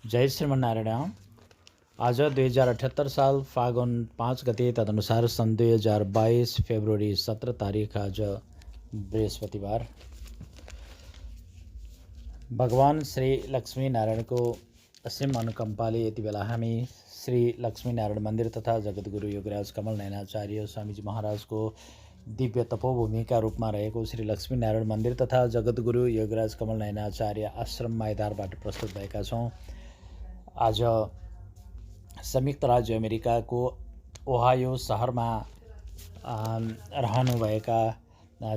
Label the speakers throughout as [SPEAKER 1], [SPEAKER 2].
[SPEAKER 1] जय श्रीमन्नारायण। आज 2078 साल फागुन 5 गते तदनुसार सन् 2022 फेब्रुअरी 17 तारिक आज बृहस्पतिवार। भगवान श्री लक्ष्मी नारायण को असीम अनुकंपाले यति बेला हामी श्री लक्ष्मी नारायण मंदिर तथा जगतगुरु योगराज कमल नयनाचार्य स्वामीजी महाराज को दिव्य तपोभूमि का रूप में रहेको श्री लक्ष्मी नारायण मंदिर तथा जगतगुरु योगराज कमल नयनाचार्य आश्रम माइदारबाट प्रस्तुत भएका छौं। आज संयुक्त राज्य अमेरिका को ओहायो शहर में रहनुभएका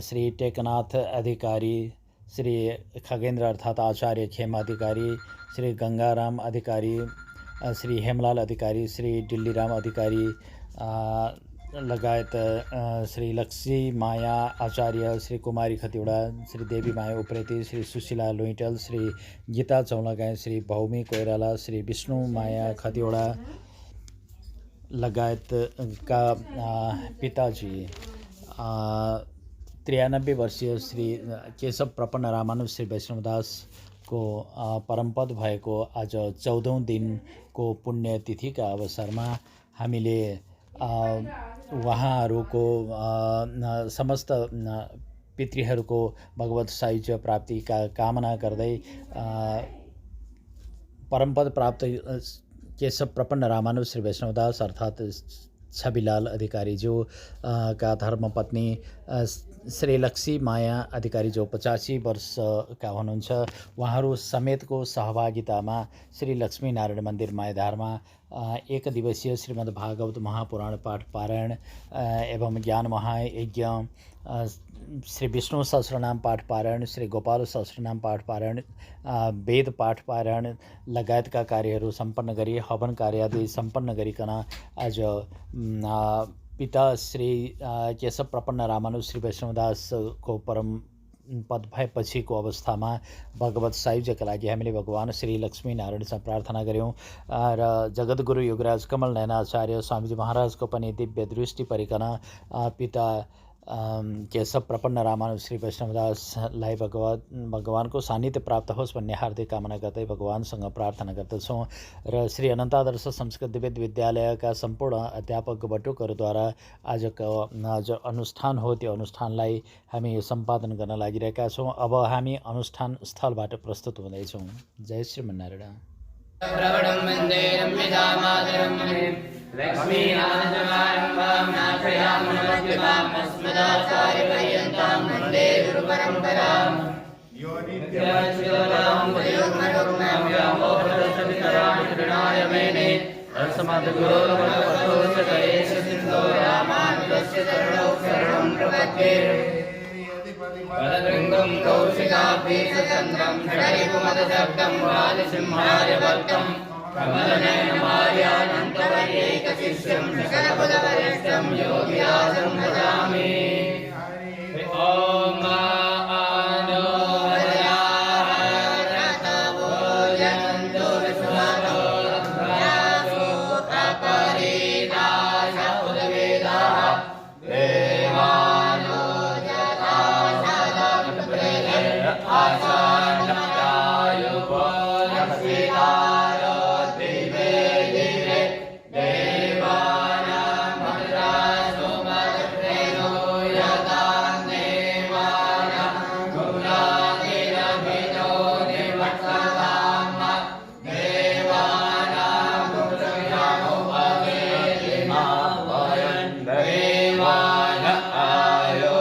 [SPEAKER 1] श्री टेकनाथ अधिकारी, श्री खगेन्द्र अर्थात आचार्य खेम अधिकारी, श्री गंगाराम अधिकारी, श्री हेमलाल अधिकारी, श्री डिल्लीराम अधिकारी लगायत श्री लक्ष्मी माया आचार्य, श्री कुमारी खतिवड़ा, श्री देवी माया उप्रेती, श्री सुशीला लुइटल, श्री गीता चौलागाई, श्री भौमी कोइराला, श्री विष्णु माया खतिवड़ा लगायत का पिताजी 93 वर्षीय श्री केशव प्रपन्न रामानुज श्री वैष्णवदास को परमपद भएको आज 14औं दिन को पुण्यतिथि का अवसर में हामीले उहाँहरूको समस्त पितृहरूको भगवत सायुज्य प्राप्ति का कामना गर्दै परमपद प्राप्त केशव प्रपन्न रामानुज श्री वैष्णवदास अर्थात छविलाल अधिकारी जो का धर्मपत्नी श्री लक्ष्मी माया अधिकारी जो 85 वर्ष का हुनुहुन्छ, उहाँहरू समेतको सहभागितामा श्री लक्ष्मी नारायण मंदिर माइदारमा एक दिवसीय श्रीमद् भागवत महापुराण पाठ पारायण एवं ज्ञान महायज्ञ, श्री विष्णु सहस्रनाम पाठ पारायण, श्री गोपाल सहस्रनाम पाठ पारायण, वेद पाठ पारायण लगायतका कार्यहरू सम्पन्न गरी हवन कार्यादि सम्पन्न गरिकन आज पिता श्री केशव प्रपन्न रामानुज श्री वैष्णवदास को परम पद भएपछिको अवस्थामा भगवत सायुज्यका लागि हामीले भगवान श्री लक्ष्मी नारायणसँग प्रार्थना गर्यौं र जगतगुरु योगराज कमल नयनाचार्य स्वामीजी महाराजको पनि दिव्य दृष्टि परिकन पिता केशव प्रपन्न रामानुज श्री वैष्णवदासलाई भगवान को सान्निध्य प्राप्त होस् भन्ने हार्दिक कामना गर्दै भगवानसँग प्रार्थना गर्दछौं र श्री अनन्तादर्श संस्कृत दिव्य विद्यालयका सम्पूर्ण अध्यापक बटुकहरूद्वारा आज अनुष्ठान हो, त्यो अनुष्ठानलाई हामी सम्पादन गर्न लागिरहेका छौं। अब हामी अनुष्ठान स्थलबाट प्रस्तुत हुँदैछौं। जय श्रीमन्नारायण।
[SPEAKER 2] लक्ष्मीनाथसमारम्भां नाथयामुनमध्यमाम् अस्मदाचार्यपर्यन्तां वन्दे गुरुपरम्पराम् यो नित्याच्युतां वयोर्मयोर्मां व्यामोहतसवितराणि तृणाय मेने अस्मद्गुरोर्भगवतोऽसकलेशसिन्धो रामानुजस्य चरणौ शरणं प्रपद्ये। पदगृङ्गं कौशिकाभीषचन्द्रं षडरिपुमदशब्दं वालिसिंहार्यभक्तं कमलनयनमार्यानन्तवर्यैकशिष्यं सकलपदवरिष्ठं योगिराजं भजामि। ॐ आनो हरयाहरतभोजन्तु विश्वतो भ्राजो अपरिनाशपुरवेदाः देवानो यथा सदप्रदे आसानप्रायुपो लक्ष्मीदारो दिवे दिवे देवानामद्रासो मद्रेनो यदान्देवाना गुणातिरभितो निवत्सताम देवानामुपवेदिमा वयं देवान आयो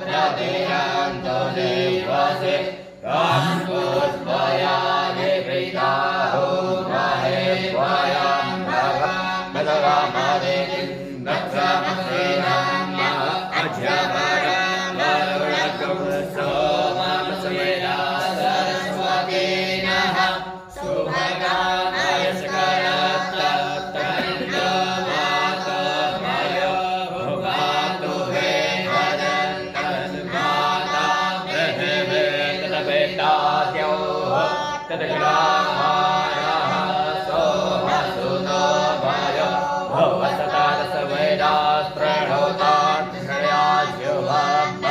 [SPEAKER 2] प्रतिहन्तो देवसे राष्ट्रोद्भयानि प्रीताहो महे वयं भगवद्रामदेवी दक्षमसेनां अध्यपरं वरुणकुसोमं स्वेदा सरस्वतीनः शुभगामयस्करत्तत्तरिन्द्रमातमयो भुवातु हे वदन्तन्माता पृथिवे तदपेटाद्योः तदग्रामाणः सोमसुतो भयो भवसतादसवेदास्प्रणोतार्थयाज्युवब्ब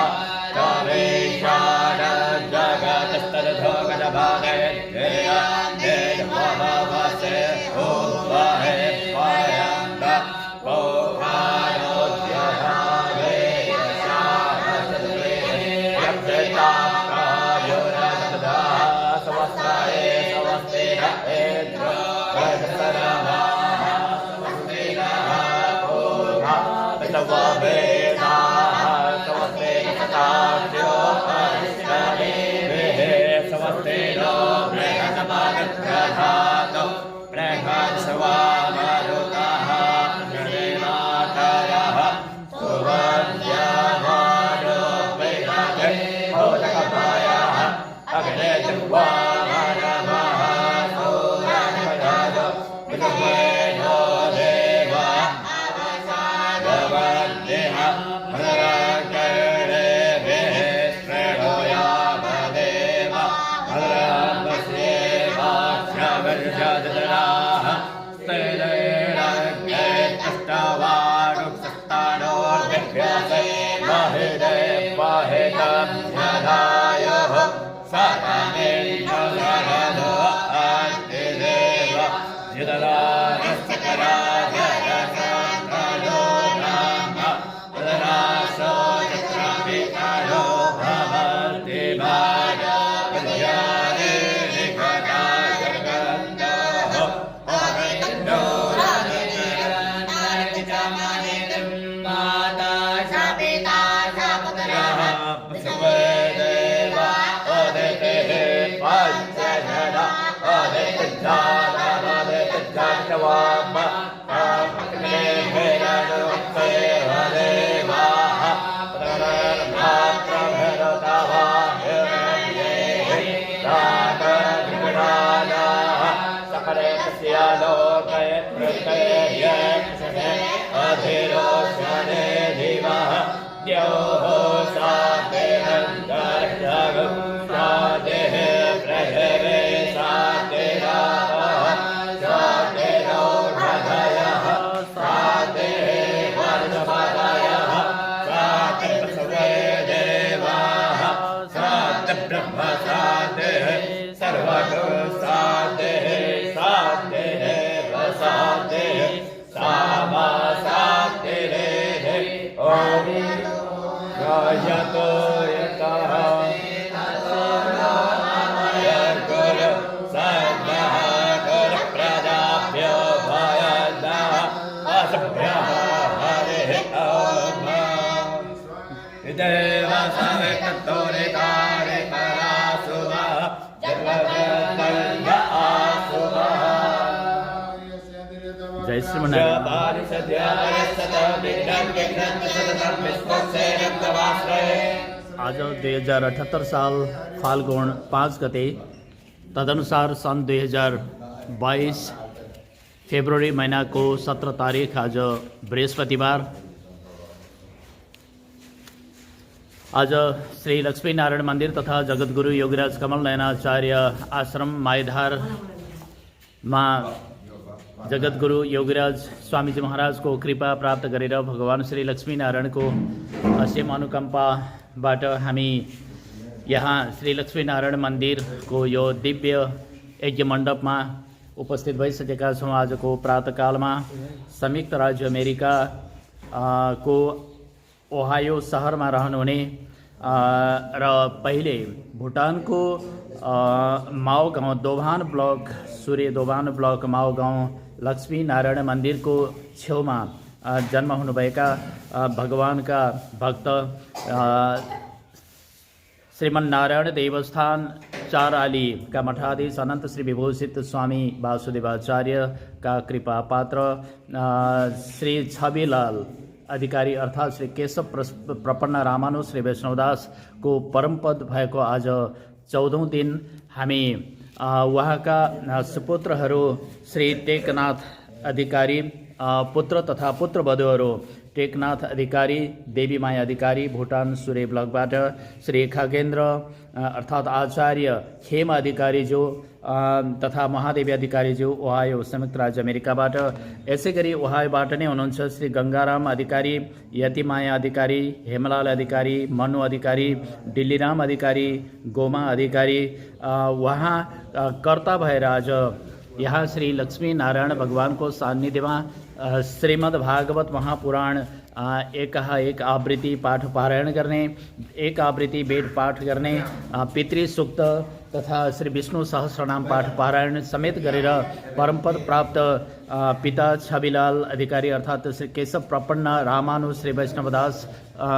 [SPEAKER 2] तवेशान जगतस्तदधोगजभागे प्रधातो प्रकाशवामरुतः जनेमातरः सुवर्यमानो वैराजे भोजकभायः अग्ने चुवामरमः सूरजपदादो विदुवेनो देवा गवन्देह भद्रकर्णे भेस्त्रेणोयामदेव भद्रम्बसेवाक्षवर्जदराः स्त्रीरज्ञे अष्टवारुक्सस्तानोर्विभ्यसे महिदे महितं जधायुः सतमेन्द्रजगदो अस्तिदेव जिदराजस्तकराजरसङ्करो नाम उदरासो चक्रपितरो भवति भाज विद्यारे निकटा जगन्दः अविन्दो रजनिरन्नर्जितमनितं माता सपिता सपुत्रः विश्वे देवा अदितिः पञ्चजना अदितिज्जातमदितिज्जातवाम अग्ने भेरनुक्ते हदेवाः पुनर्भात्रभरतः हिरण्येः रागविगणानाः सकले तस्य लोके प्रत्यये अधिरोचने दिवः द्योः सातिरन्तर्जगं सातिः प्रजवे सातिरापः सातिरो हृदयः सातिः वर्षपदयः सातिर्पशवे देवाः सातिर्ब्रह्म सातिः सर्वगो सातिः सातिः सातिः सामा सातिरेः ॐ गायतो यतः गुरु सद्मः गुरुप्रदाभ्यो भयदः असभ्यः हरिः ॐ देव सवितोरितारि परासुवः जगदन्य आसुवः
[SPEAKER 1] जय श्रीमनारायण। आज 2078 साल फाल्गुन 5 गते तदनुसार सन् 2022 फेब्रुअरी महिनाको 17 तारिक आज बृहस्पतिबार। आज श्री लक्ष्मीनारायण मंदिर तथा जगद्गुरु योगीराज कमल नयनाचार्य आश्रम माइधारमा जगद्गुरु योगीराज स्वामीजी महाराज को कृपा प्राप्त गरेर भगवान श्री लक्ष्मीनारायण को असीम अनुकम्पाबाट हामी यहाँ श्री लक्ष्मीनारायण मंदिर को यो दिव्य यज्ञ मण्डपमा उपस्थित भइसकेका छौँ। आजको प्रातःकालमा संयुक्त राज्य अमेरिका को ओहायो शहरमा रहनुहुने र पहिले भुटानको माओ गाउँ दोभान ब्लक सूर्य दोभान ब्लक माओ गाउँ लक्ष्मीनारायण मन्दिरको छेउमा जन्म हुनुभएका भगवानका भक्त श्रीमन्नारायण देवस्थान चाराली का मठाधीश अनंत श्री विभूषित स्वामी वासुदेवाचार्य का कृपा पात्र श्री छविलाल अधिकारी अर्थात श्री केशव प्रपन्न रामानु श्री वैष्णवदास को परमपद भएको आज 14औं दिन हामी उहाँका सुपुत्रहरू श्री टेकनाथ अधिकारी पुत्र तथा पुत्रवधूहरू टेकनाथ अधिकारी देवीमाया अधिकारी भुटान सूर्य ब्लकबाट श्री खगेन्द्र अर्थात आचार्य खेम अधिकारी जो तथा महादेवी अधिकारी जो ओहायो संयुक्त राज्य अमेरिकाबाट यसै गरी ओहायोबाट नै हुनुहुन्छ श्री गंगाराम अधिकारी यतिमाया अधिकारी हेमलाल अधिकारी मनु अधिकारी दिल्लीराम अधिकारी गोमा अधिकारी वहाँ कर्ता भएर आज यहाँ श्री लक्ष्मी नारायण भगवान को सान्निध्यमा श्रीमद् भागवत महापुराण एक आवृत्ति पाठ पारायण गर्ने, एक आवृत्ति वेद पाठ गर्ने, पितृ सूक्त तथा श्री विष्णु सहस्रनाम पाठ पारायण समेत गरेर परमपद प्राप्त पिता छविलाल अधिकारी अर्थात् श्री केशव प्रपन्न रामानु श्री वैष्णवदास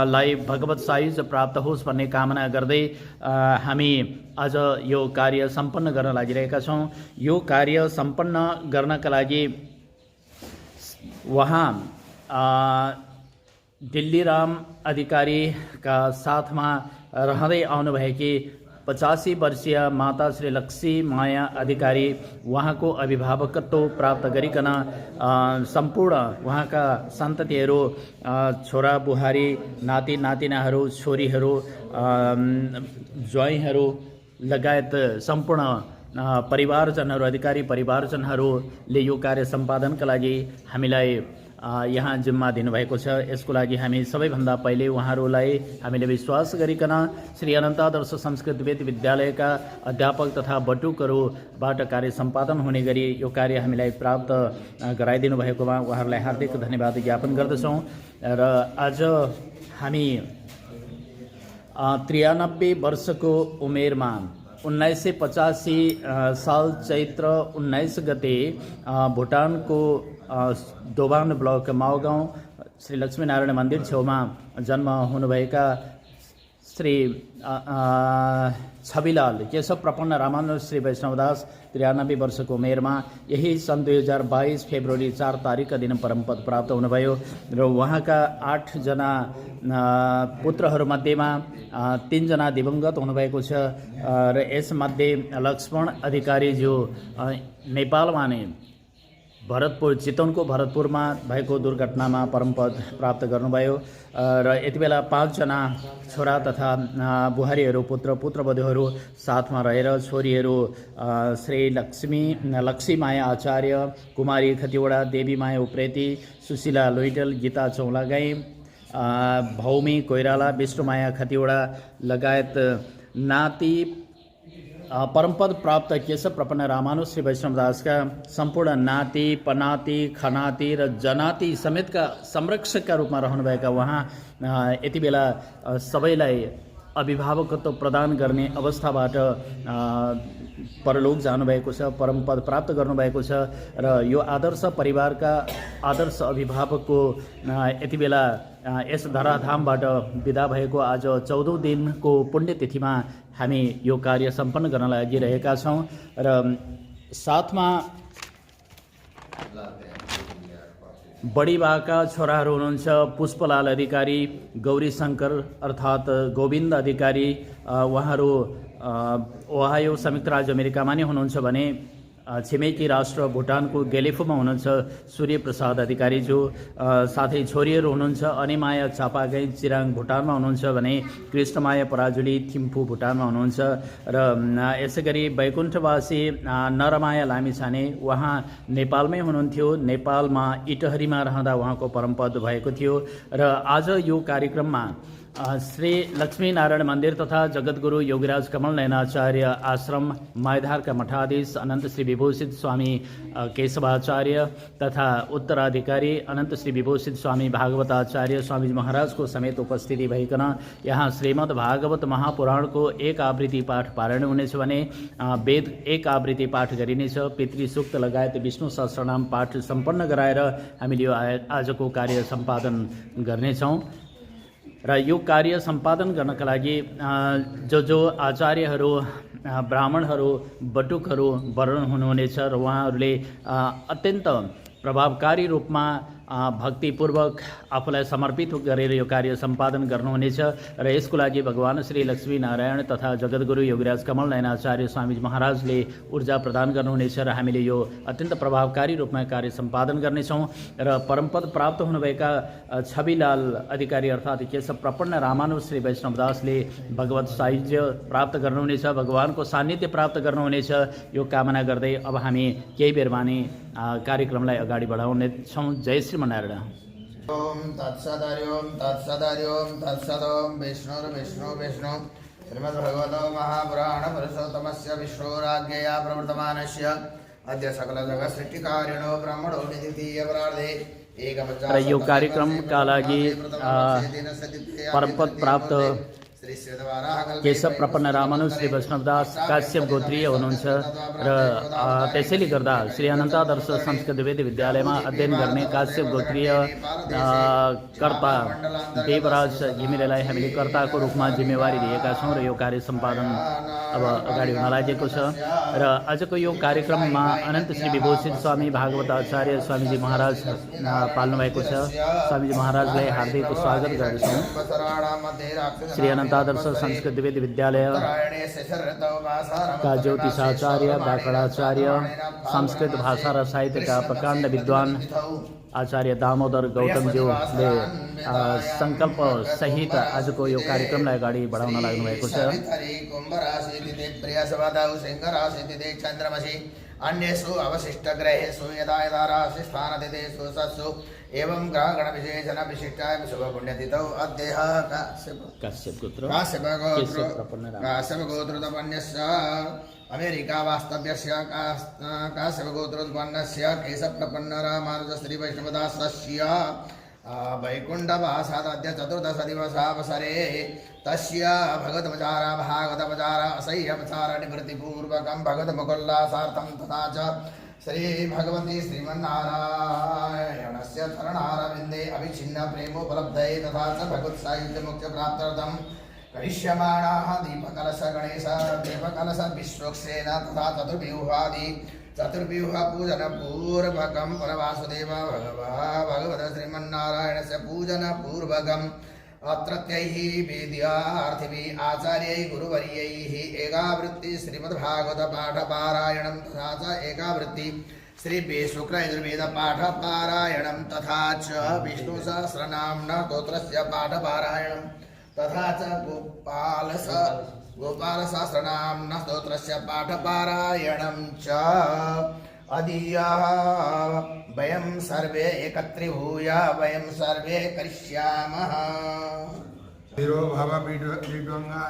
[SPEAKER 1] लाई भगवत सायुज प्राप्त होस् भन्ने कामना गर्दै हामी आज यो कार्य सम्पन्न गर्न लागिरहेका छौँ। यो कार्य सम्पन्न गर्नका लागि वहाँ दिल्लीराम अधिकारीका साथमा रहँदै आउनुभएकी 85 वर्षीय माता श्री लक्ष्मी माया अधिकारी उहाँको अभिभावकत्व प्राप्त गरिकन सम्पूर्ण उहाँका सन्ततिहरू, छोरा बुहारी, नाति नातिनाहरू, छोरीहरू, ज्वाइँहरू लगायत सम्पूर्ण परिवारजनहरू, अधिकारी परिवारजनहरूले यो कार्य सम्पादनका लागि हामीलाई यहाँ जिम्मा दिनुभएको छ। यसको लागि हामी सबैभन्दा पहिले उहाँहरूलाई हामीले विश्वास गरिकन श्री अनन्त आदर्श संस्कृत वेद विद्यालयका अध्यापक तथा बटुकहरूबाट कार्य सम्पादन हुने गरी यो कार्य हामीलाई प्राप्त गराइदिनु भएकोमा उहाँहरूलाई हार्दिक धन्यवाद ज्ञापन गर्दछौँ। र आज हामी 93 वर्षको उमेरमा 1985 साल चैत्र 19 गते भुटानको दोभान ब्लक माओगाउँ श्री लक्ष्मीनारायण मन्दिर छेउमा जन्म हुनुभएका श्री छविलाल केशव प्रपन्न रामानु श्री वैष्णवदास 93 वर्षको उमेरमा यही सन् 2022 फेब्रुअरी 4 तारिकका दिन परमपद प्राप्त हुनुभयो। र उहाँका 8 जना पुत्रहरूमध्येमा 3 जना दिवंगत हुनुभएको छ। र यसमध्ये लक्ष्मण अधिकारी जो नेपालमा नै भरतपुर, चितवनको भरतपुरमा भएको दुर्घटनामा परमपद प्राप्त गर्नुभयो। र यति बेला 5 जना छोरा तथा बुहारीहरू, पुत्रवधूहरू साथमा रहेर छोरीहरू श्री लक्ष्मी माया आचार्य, कुमारी खतिवडा, देवी माया उप्रेती, सुशीला लोइटल, गीता चौलागाई, भौमी कोइराला, विष्णुमाया खतिवडा लगायत नाति परमपद प्राप्त केशव प्रपन्न रामानु श्री वैष्णवदासका सम्पूर्ण नाति, पनाति, खनाति र जनाति समेतका संरक्षकका रूपमा रहनुभएका उहाँ यति बेला सबैलाई अभिभावकत्व प्रदान गर्ने अवस्थाबाट परलोक जानुभएको छ, परमपद प्राप्त गर्नुभएको छ। र यो आदर्श परिवारका आदर्श अभिभावकको यति बेला यस धराधामबाट बिदा भएको आज 14औं दिनको पुण्यतिथिमा हामी यो कार्य सम्पन्न गर्न लागिरहेका छौँ। र साथमा बडीबाका छोराहरू हुनुहुन्छ पुष्पलाल अधिकारी, गौरी शङ्कर अर्थात् गोविन्द अधिकारी, उहाँहरू ओहायो संयुक्त राज्य अमेरिकामा नै हुनुहुन्छ भने छिमेकी राष्ट्र भुटानको गेलेफुमा हुनुहुन्छ सूर्य प्रसाद अधिकारी जो। साथै छोरीहरू हुनुहुन्छ अनिमाया चापागाई, चिराङ भुटानमा हुनुहुन्छ भने कृष्णमाया पराजुली थिम्फू भुटानमा हुनुहुन्छ। र यसै गरी वैकुण्ठवासी नरमाया लामिछाने उहाँ नेपालमै हुनुहुन्थ्यो, नेपालमा इटहरीमा रहँदा उहाँको परमपद भएको थियो। र आज यो कार्यक्रममा श्री लक्ष्मीनारायण मन्दिर तथा जगद्गुरु योगीराज कमल नयनाचार्य आश्रम मायधारका मठाधीश अनन्त श्री विभूषित स्वामी केशवाचार्य तथा उत्तराधिकारी अनन्त श्री विभूषित स्वामी भागवताचार्य स्वामी महाराजको समेत उपस्थिति भइकन यहाँ श्रीमद् भागवत महापुराणको 1 आवृत्ति पाठ पारायण हुनेछ भने वेद 1 आवृत्ति पाठ गरिनेछ। पितृसूक्त लगायत विष्णु सहस्रनाम पाठ सम्पन्न गराएर हामीले आजको कार्य सम्पादन गर्नेछौँ। र यो कार्य सम्पादन गर्नका लागि जो आचार्यहरू, ब्राह्मणहरू, बटुकहरू वर्ण हुनुहुनेछ र उहाँहरूले अत्यन्त प्रभावकारी रूपमा भक्तिपूर्वक आफूलाई समर्पित गरेर यो कार्य सम्पादन गर्नुहुनेछ। र यसको लागि भगवान श्री लक्ष्मीनारायण तथा जगद्गुरु योगीराज कमल नयनाचार्य स्वामी महाराजले ऊर्जा प्रदान गर्नुहुनेछ र हामीले यो अत्यन्त प्रभावकारी रूपमा कार्य सम्पादन गर्नेछौँ। र परमपद प्राप्त हुनुभएका छविलाल अधिकारी अर्थात् केशव प्रपन्न रामानु श्री वैष्णवदासले भगवत सायुज्य प्राप्त गर्नुहुनेछ, भगवानको सान्निध्य प्राप्त गर्नुहुनेछ। यो कामना गर्दै अब हामी केही बेरमा नै कार्यक्रमलाई अगाडि बढाउनेछौँ। जय श्रीमन्नारायण।
[SPEAKER 3] ओम तत्सदर्यों तत्सदर्यों तत्सदों विष्णु श्रीमद्भगवतो महापुराण पुरुषोत्तमस्य विष्णुराज्ञया प्रवर्तमानस्य अद्य सकल जगत् सृष्टिकारिणो ब्रह्मणो द्वितीयपरार्धे
[SPEAKER 1] र यो कार्यक्रमका लागि परमपद प्राप्त केशव प्रपन्न रामानु श्री वैष्णवदास काश्यप गोत्रीय हुनुहुन्छ र त्यसैले गर्दा श्री अनन्तादर्श संस्कृत वेद विद्यालयमा अध्ययन गर्ने काश्यप गोत्रीय कर्ता देवराज घिमिरेलाई हामीले कर्ताको रूपमा जिम्मेवारी दिएका छौँ र यो कार्य सम्पादन अब अगाडि हुन लागेको छ र आजको यो कार्यक्रममा अनन्त श्री विभूषित स्वामी भागवत आचार्य स्वामीजी महाराज पाल्नुभएको छ। स्वामीजी महाराजलाई हार्दिक स्वागत गर्दछौँ। श्री अनन्तादर्श संस्कृत वेद विद्यालय का ज्योतिषाचार्य व्याकरणाचार्य संस्कृत भाषा र साहित्यका प्रकाण्ड विद्वान आचार्य दामोदर गौतमज्यूले सङ्कल्प सहित आजको यो कार्यक्रमलाई अगाडि बढाउन लाग्नु भएको छ। अन्येषु अवशिष्ट ग्रहेषु यदा यदा राशि स्थानतिथेषु सत्सु एवं ग्रहगण विशेषण विशिष्टाय शुभ पुण्यतिथौ अद्यः काश्यप गोत्रोत्पन्नस्य अमेरिका वास्तव्यस्य काश्यप गोत्रोत्पन्नस्य केशवप्रपन्न रामानुज श्री वैष्णवदासस्य वैकुण्ठवासादद्य चतुर्दशदिवसावसरे तस्य भगवद्वचार भागवतवचार असह्यवचार निवृत्तिपूर्वकं भगवद्मुखोल्लासार्थं तथा च श्री भगवती श्रीमन्नारायणस्य चरणारविन्दे अविच्छिन्न प्रेमोपलब्धये तथा च भगवत्सायुज्यमुक्तिप्राप्त्यर्थं करिष्यमाणाः दीपकलश गणेश दीपकलश विश्वक्सेन तथा चतुर्व्यूह पूजन पूर्वकं पुनवासुदेव भगवत श्रीमन्नारायणस्य पूजन पूर्वकम् अत्रत्यैः वेद्यार्थिभिः आचार्यैः गुरुवर्यैः एकावृत्ति श्रीमद्भागवत पाठपारायणं तथा च एकावृत्ति श्री शुक्लयजुर्वेद पाठपारायणं तथा च विष्णुसहस्रनाम्ना स्तोत्रस्य पाठपारायणं तथा च गोपालसहस्रनाम्ना स्तोत्रस्य पाठपारायणं च अदीयाः वयं सर्वे एकत्रीभूय वयं सर्वे करिष्यामः।
[SPEAKER 4] तिरो भव विद्वंगा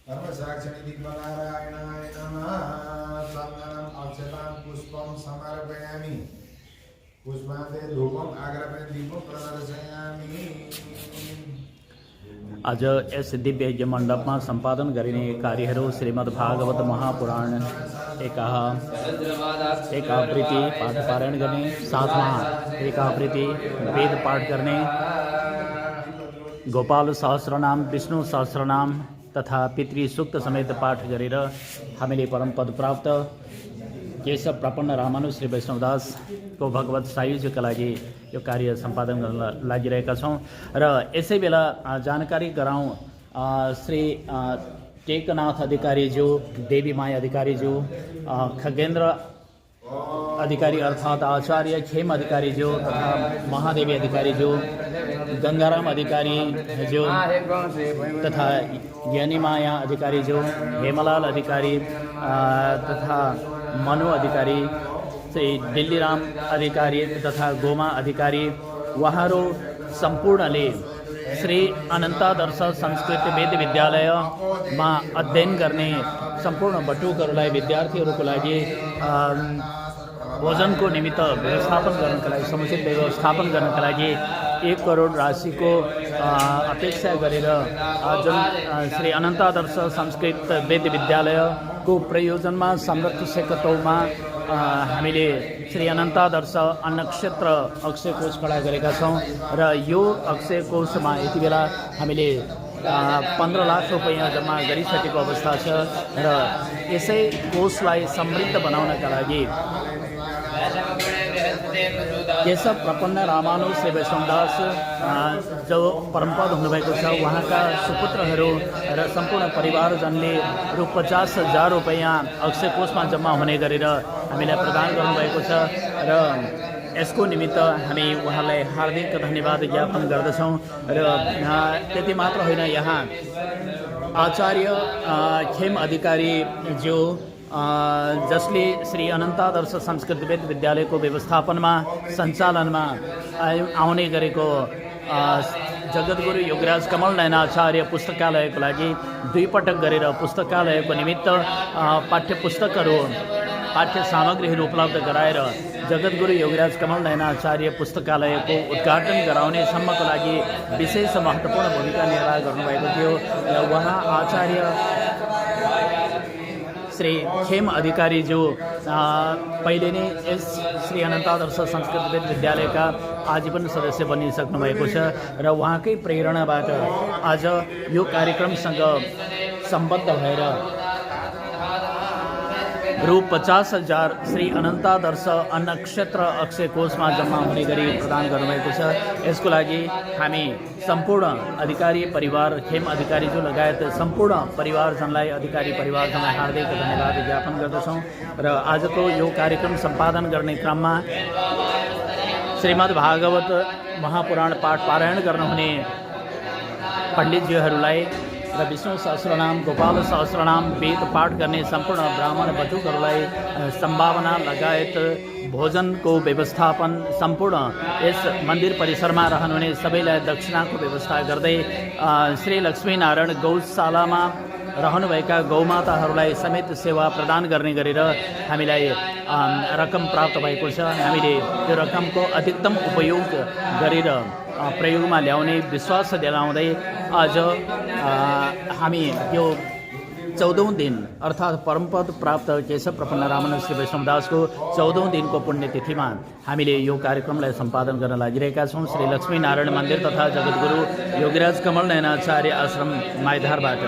[SPEAKER 4] सर्वसाक्षिणी दिग्नारायणाय नमः। चन्दनम् अक्षतां पुष्पं समर्पयामि। पुष्पान्ते धूपम् आग्रपणे दीपं प्रदर्शयामि।
[SPEAKER 1] आज यस दिव्य यज्ञ मण्डपमा सम्पादन गरिने कार्यहरू श्रीमद्भागवत महापुराण एकावृत्ति पाठ पारायण गर्ने, साथमा एकावृत्ति वेद पाठ गर्ने, गोपाल सहस्रनाम विष्णु सहस्रनाम तथा पितृ सूक्त समेत पाठ गरेर हामीले परमपद प्राप्त केशव प्रपन्न रामानु श्री वैष्णवदासको भगवत सायुज्यका लागि यो कार्य सम्पादन गर्न लागिरहेका छौँ। र यसै बेला जानकारी गराउँ, श्री टेकनाथ अधिकारीज्यू, देवी माया अधिकारीज्यू, खगेन्द्र अधिकारी अर्थात् आचार्य खेम अधिकारीज्यू तथा महादेवी अधिकारीज्यू, गंगाराम अधिकारीज्यू तथा ज्ञानीमाया अधिकारीज्यू, हेमलाल अधिकारी तथा मनु अधिकारी, श्री दिल्लीराम अधिकारी तथा गोमा अधिकारी, उहाँहरू सम्पूर्णले श्री अनन्तादर्श संस्कृत वेद विद्यालयमा अध्ययन गर्ने सम्पूर्ण बटुकहरूलाई विद्यार्थीहरूको लागि भोजनको निमित्त व्यवस्थापन गर्नका लागि, समुचित व्यवस्थापन गर्नका लागि 1 करोड राशिको अपेक्षा गरेर जुन श्री अनन्तादर्श संस्कृत वेद विद्यालयको प्रयोजनमा समर्थ सेकतौमा हामीले श्री अनन्तादर्श अन्नक्षेत्र अक्षय कोष खडा गरेका छौँ र यो अक्षय कोषमा यति बेला हामीले 15 लाख रुपैयाँ जम्मा गरिसकेको अवस्था छ र यसै कोषलाई समृद्ध बनाउनका लागि केशव प्रपन्न रामानु श्री वैष्णवदास जो परमपद हुनुभएको छ, उहाँका सुपुत्रहरू र सम्पूर्ण परिवारजनले रु 50,000 रुपैयाँ अक्षय कोषमा जम्मा हुने गरेर हामीलाई प्रदान गर्नुभएको छ र यसको निमित्त हामी उहाँलाई हार्दिक धन्यवाद ज्ञापन गर्दछौँ। र त्यति मात्र होइन, यहाँ आचार्य खेम अधिकारी जो जसले श्री अनन्तादर्श संस्कृतवेद विद्यालयको व्यवस्थापनमा सञ्चालनमा आउने गरेको जगद्गुरु योगराज कमल नयनाचार्य पुस्तकालयको लागि 2 पटक गरेर पुस्तकालयको निमित्त पाठ्य पुस्तकहरू पाठ्य सामग्रीहरू उपलब्ध गराएर जगद्गुरु योगराज कमल नयनाचार्य पुस्तकालयको उद्घाटन गराउने सम्मको लागि विशेष महत्त्वपूर्ण भूमिका निर्वाह गर्नुभएको थियो र उहाँ आचार्य श्री खेम अधिकारी जो पहिले नै यस श्री अनन्तादर्श संस्कृतवेद विद्यालयका आजीवन सदस्य बनिसक्नु भएको छ र उहाँकै प्रेरणाबाट आज यो कार्यक्रमसँग सम्बद्ध भएर रु 50,000 श्री अनन्तादर्श अन्नक्षेत्र अक्षय कोषमा जम्मा हुने गरी प्रदान गर्नुभएको छ। यसको लागि हामी सम्पूर्ण अधिकारी परिवार खेम अधिकारीज्यू लगायत सम्पूर्ण परिवारजनलाई अधिकारी परिवारजनलाई हार्दिक धन्यवाद ज्ञापन गर्दछौँ र आजको यो कार्यक्रम सम्पादन गर्ने क्रममा श्रीमद् भागवत महापुराण पाठ पारायण गर्नुहुने पण्डितज्यूहरूलाई र विष्णु सहस्रनाम गोपाल सहस्रनाम वेद पाठ गर्ने सम्पूर्ण ब्राह्मण बटुकहरूलाई सम्भावना लगायत भोजनको व्यवस्थापन सम्पूर्ण यस मन्दिर परिसरमा रहनुहुने सबैलाई दक्षिणाको व्यवस्था गर्दै श्री लक्ष्मीनारायण गौशालामा रहनुभएका गौमाताहरूलाई समेत सेवा प्रदान गर्ने गरेर हामीलाई रकम प्राप्त भएको छ। हामीले त्यो रकमको अधिकतम उपयोग गरेर प्रयोगमा ल्याउने विश्वास दिलाउँदै आज हामी यो 14औं दिन अर्थात् परमपद प्राप्त केशव प्रपन्न रामानन्द श्री वैष्णवदासको 14औं दिनको पुण्यतिथिमा हामीले यो कार्यक्रमलाई सम्पादन गर्न लागिरहेका छौँ। श्री लक्ष्मीनारायण मन्दिर तथा जगद्गुरु योगीराज कमल नयनाचार्य आश्रम माइधारबाट।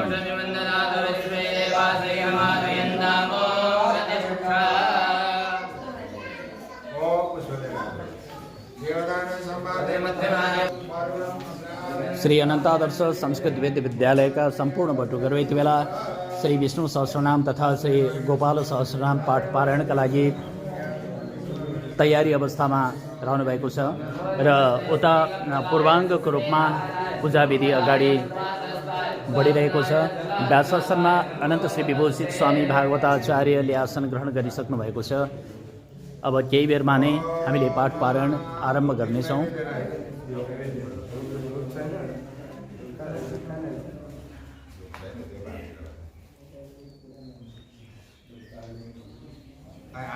[SPEAKER 1] श्री अनन्तादर्श संस्कृत वेद विद्यालयका सम्पूर्ण बटुकहरू यति बेला श्री विष्णु सहस्रनाम तथा श्री गोपाल सहस्रनाम पाठ पारायणका लागि तयारी अवस्थामा रहनुभएको छ र उता पूर्वाङ्गको रूपमा पूजाविधि अगाडि बढिरहेको छ। व्यासासनमा अनन्त श्री विभूषित स्वामी भागवताचार्यले आसन ग्रहण गरिसक्नु भएको छ। अब केही बेरमा नै हामीले पाठ पारायण आरम्भ गर्नेछौँ।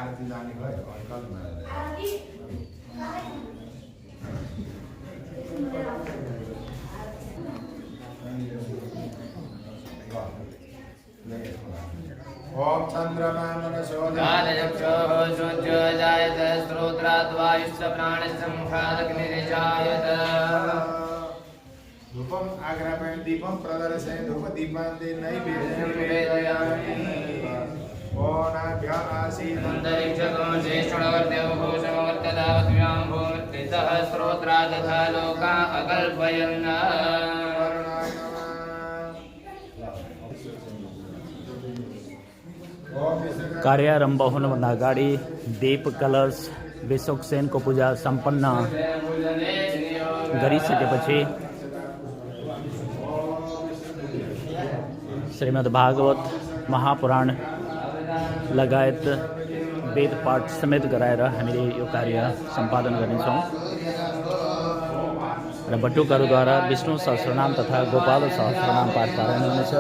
[SPEAKER 4] आरती जाने भयो ओम चंद्रमा मनसोदायक्षोः सूर्योजायत स्त्रोत्राद्वायुश्च प्राणश्च मुखादग्निर्जायत। धूपम आग्रापण दीपम प्रदर्शय धूप दीपान्ते नैवेद्यं निवेदयामि। ओनाभ्यः आसीदन्तरिक्षगो ज्येष्ठवर्देवभूषमवर्तदावद्भ्यां भूमर्तितः स्त्रोत्रा तथा लोका अकल्पयन्।
[SPEAKER 1] कार्यारम्भ हुनुभन्दा अगाडि दीप कलश विश्वक्सेनको पूजा सम्पन्न गरिसकेपछि श्रीमद् भागवत महापुराण लगायत वेद पाठ समेत गराएर हामीले यो कार्य सम्पादन गर्नेछौँ र बटुकहरूद्वारा विष्णु सहस्रनाम तथा गोपाल सहस्रनाम पाठ पारायण हुनेछ।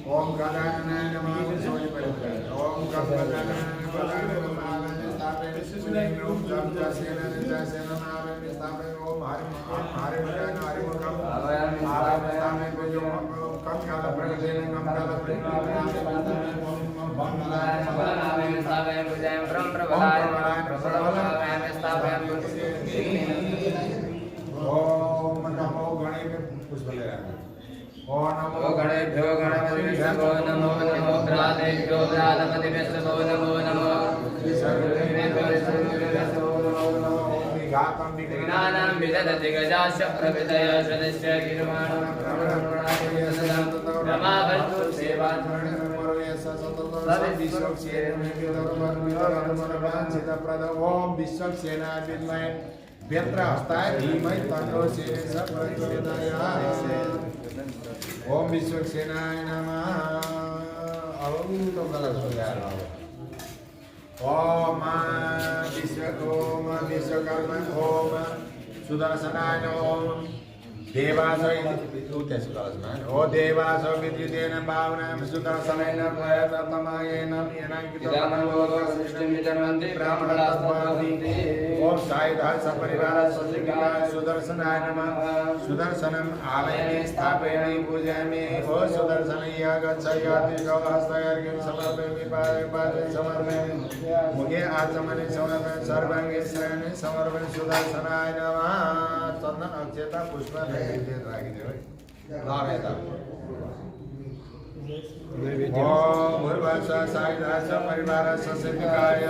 [SPEAKER 4] ओम गजाननाय नमः सोहि परिप्र ओम गजाननाय ओम जपसेन नारायण स्थापय ओम हरि मुखम आराम जो कम काल प्रगदेन कम काल स्थापय पूजय ब्रह्म प्रभलाय स्थापय ओम नमो गणेश पुष्प ले ओम नमो गणेभ्यो गणपतिभ्यो नमो नमो प्राणेभ्यो प्राणपतिभ्यो नमो नमो विज्ञानं विदधति गजास्य प्रविदय सदस्य गिर्वाणं प्रवणप्राणेय सदा ओम विश्वक्सेना विद्महे व्यत्रहस्ताय धीमहि तन्नो सेना प्रचोदयात्। ओम विश्वक्सेनाय नमः। ओम तो गलत हो गया। ओम विश्वकर्मा ओम सुदर्शनाय ओम देवासो ओ देवासो विद्युतेन भावनां सुदर्शनेन प्रयततमयेन ओम सायुधः सपरिवारः सज्जिकाय सुदर्शनाय नमः। सुदर्शनम् आलये स्थापयामि पूजयामि। ओ सुदर्शनय्य गच्छयाति हस्तयर्घ्यं समर्पयामि पादे समर्पयामि मुखे आचमने समर्पयामि सर्वाङ्गे शरणे समर्पयामि सुदर्शनाय नमः। चन्दन अक्षता पुष्प ओम भूर्भुवः सायुधः परिवारः सज्जिकाय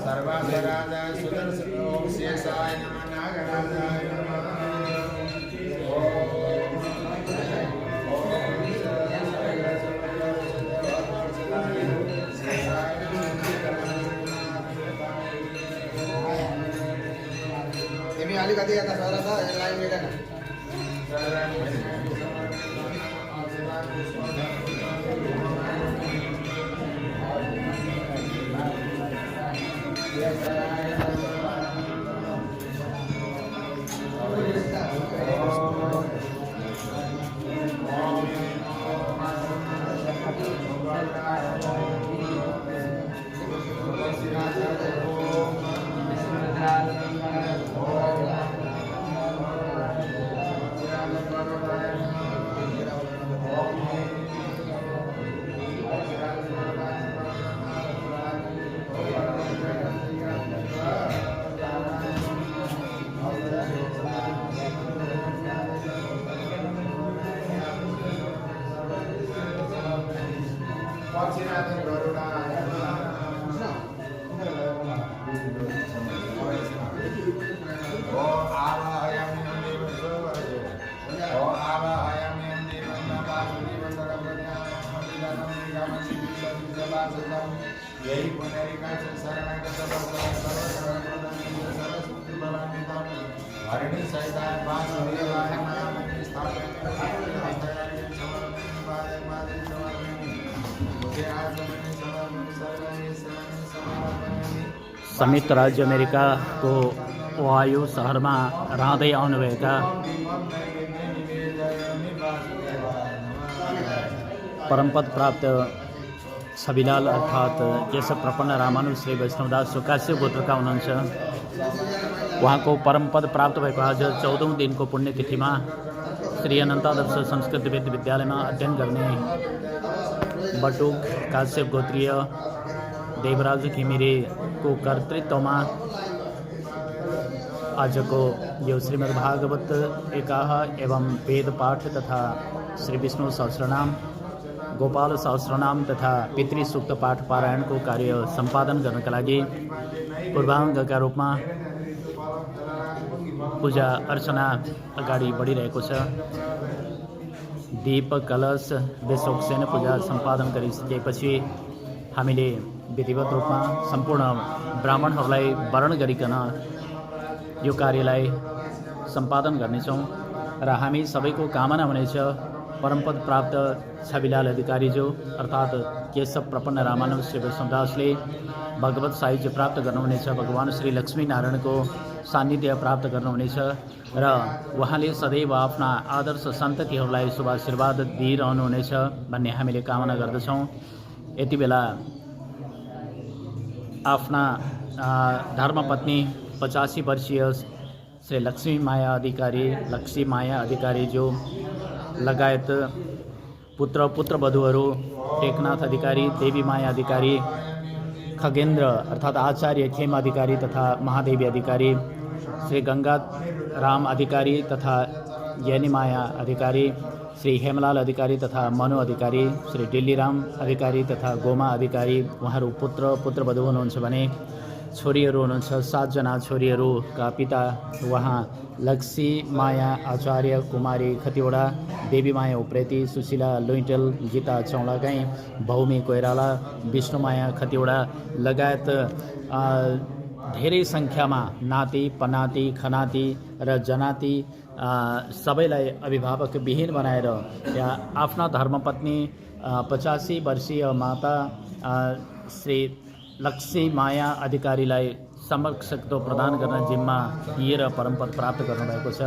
[SPEAKER 4] सर्वासराजाय सुदर्शन ओम शेषाय नमः नागराजाय नमः।
[SPEAKER 3] ini ahli kata kata suara ta yang lain beda kan. यही पुनरिका शरणागत हरिणी सहिता वासुदेवाय नामनि
[SPEAKER 1] संयुक्त राज्य अमेरिका को ओहायो शहरमा रहँदै आउनुभएका परमपद प्राप्त छविलाल अर्थात् केशव प्रपन्न रामानुज श्री वैष्णवदास सुकास्य गोत्रका हुनुहुन्छ। उहाँको परमपद प्राप्त भएको आज 14औं दिनको पुण्यतिथिमा श्री अनन्तादर्श संस्कृत विद्यालयमा अध्ययन गर्ने बटुक काश्यप गोत्रीय देवराज घिमिरेको कर्तृत्वमा आजको यो श्रीमद्भागवत एकाह एवं वेद पाठ तथा श्री विष्णु सहस्रनाम गोपाल सहस्रनाम तथा पितृ सूक्त पाठ पारायणको कार्य सम्पादन गर्नका लागि पूर्वाङ्गका रूपमा पूजा अर्चना अगाडि बढिरहेको छ। दीप कलश बेसोक्सेन पूजा सम्पादन गरिसकेपछि हामीले विधिवत रूपमा सम्पूर्ण ब्राह्मणहरूलाई वरण गरिकन यो कार्यलाई सम्पादन गर्नेछौँ र हामी सबैको कामना हुनेछ परमपद प्राप्त छविलाल अधिकारीज्यू अर्थात् केशव प्रपन्न रामानुज श्री वैष्णवदासले भगवत साहित्य प्राप्त गर्नुहुनेछ। भगवान श्री लक्ष्मी नारायणको सान्निध्य प्राप्त गर्नुहुनेछ र उहाँले सदैव आफ्ना आदर्श सन्ततिहरूलाई शुभाशीर्वाद दिइरहनुहुनेछ भन्ने हामीले कामना गर्दछौँ। यति बेला आफ्ना धर्मपत्नी 85 वर्षीय श्री लक्ष्मी माया अधिकारीज्यू लगायत पुत्रवधुहरू टेकनाथ अधिकारी, देवी माया अधिकारी, खगेन्द्र अर्थात् आचार्य खेम अधिकारी तथा महादेवी अधिकारी, श्री गंगा राम अधिकारी तथा यनिमाया अधिकारी, श्री हेमलाल अधिकारी तथा मनु अधिकारी, श्री डिल्लीराम अधिकारी तथा गोमा अधिकारी उहाँहरू पुत्रवधु हुनुहुन्छ भने छोरीहरू हुनुहुन्छ। 7 जना छोरीहरूका पिता उहाँ लक्ष्मी माया आचार्य, कुमारी खतिवडा, देवी माया उप्रेती, सुशीला लुइटेल, गीता चौलागाई, भौमी कोइराला, विष्णुमाया खतिवडा लगायत धेरै सङ्ख्यामा नाति पनाति खनाति र जनाति सबैलाई अभिभावकविहीन बनाएर यहाँ आफ्ना धर्मपत्नी 85 वर्षीय माता श्री लक्ष्मी माया अधिकारीलाई समकक्षत्व प्रदान गर्न जिम्मा दिएर परमपद प्राप्त गर्नुभएको छ।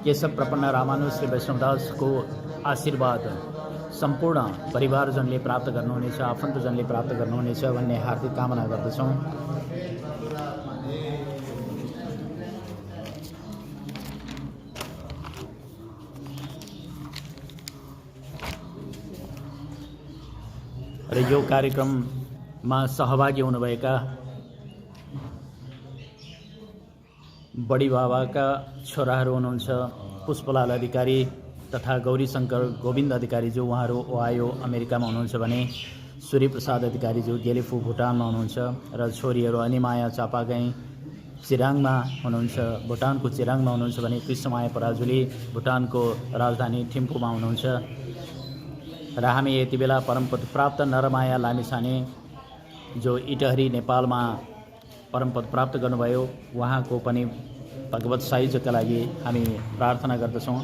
[SPEAKER 1] केशव प्रपन्न रामानु श्री वैष्णवदासको आशीर्वाद सम्पूर्ण परिवारजनले प्राप्त गर्नुहुनेछ, आफन्तजनले प्राप्त गर्नुहुनेछ भन्ने हार्दिक कामना गर्दछौँ। र यो कार्यक्रममा सहभागी हुनुभएका बडी बाबाका छोराहरू हुनुहुन्छ पुष्पलाल अधिकारी तथा गौरीशङ्कर गोविन्द अधिकारीज्यू, उहाँहरू ओहायो अमेरिकामा हुनुहुन्छ भने सूर्यप्रसाद अधिकारीज्यू गेलेफू भुटानमा हुनुहुन्छ र छोरीहरू अनिमाया चापागाई चिराङमा हुनुहुन्छ, भुटानको चिराङमा हुनुहुन्छ भने कृष्णमाया पराजुली भुटानको राजधानी थिम्पूमा हुनुहुन्छ। र हामी यति बेला परमपद प्राप्त नरमाया लामिछाने जो इटहरी नेपालमा परमपद प्राप्त गर्नुभयो, उहाँको पनि भगवत सायुज्यका लागि हामी प्रार्थना गर्दछौँ।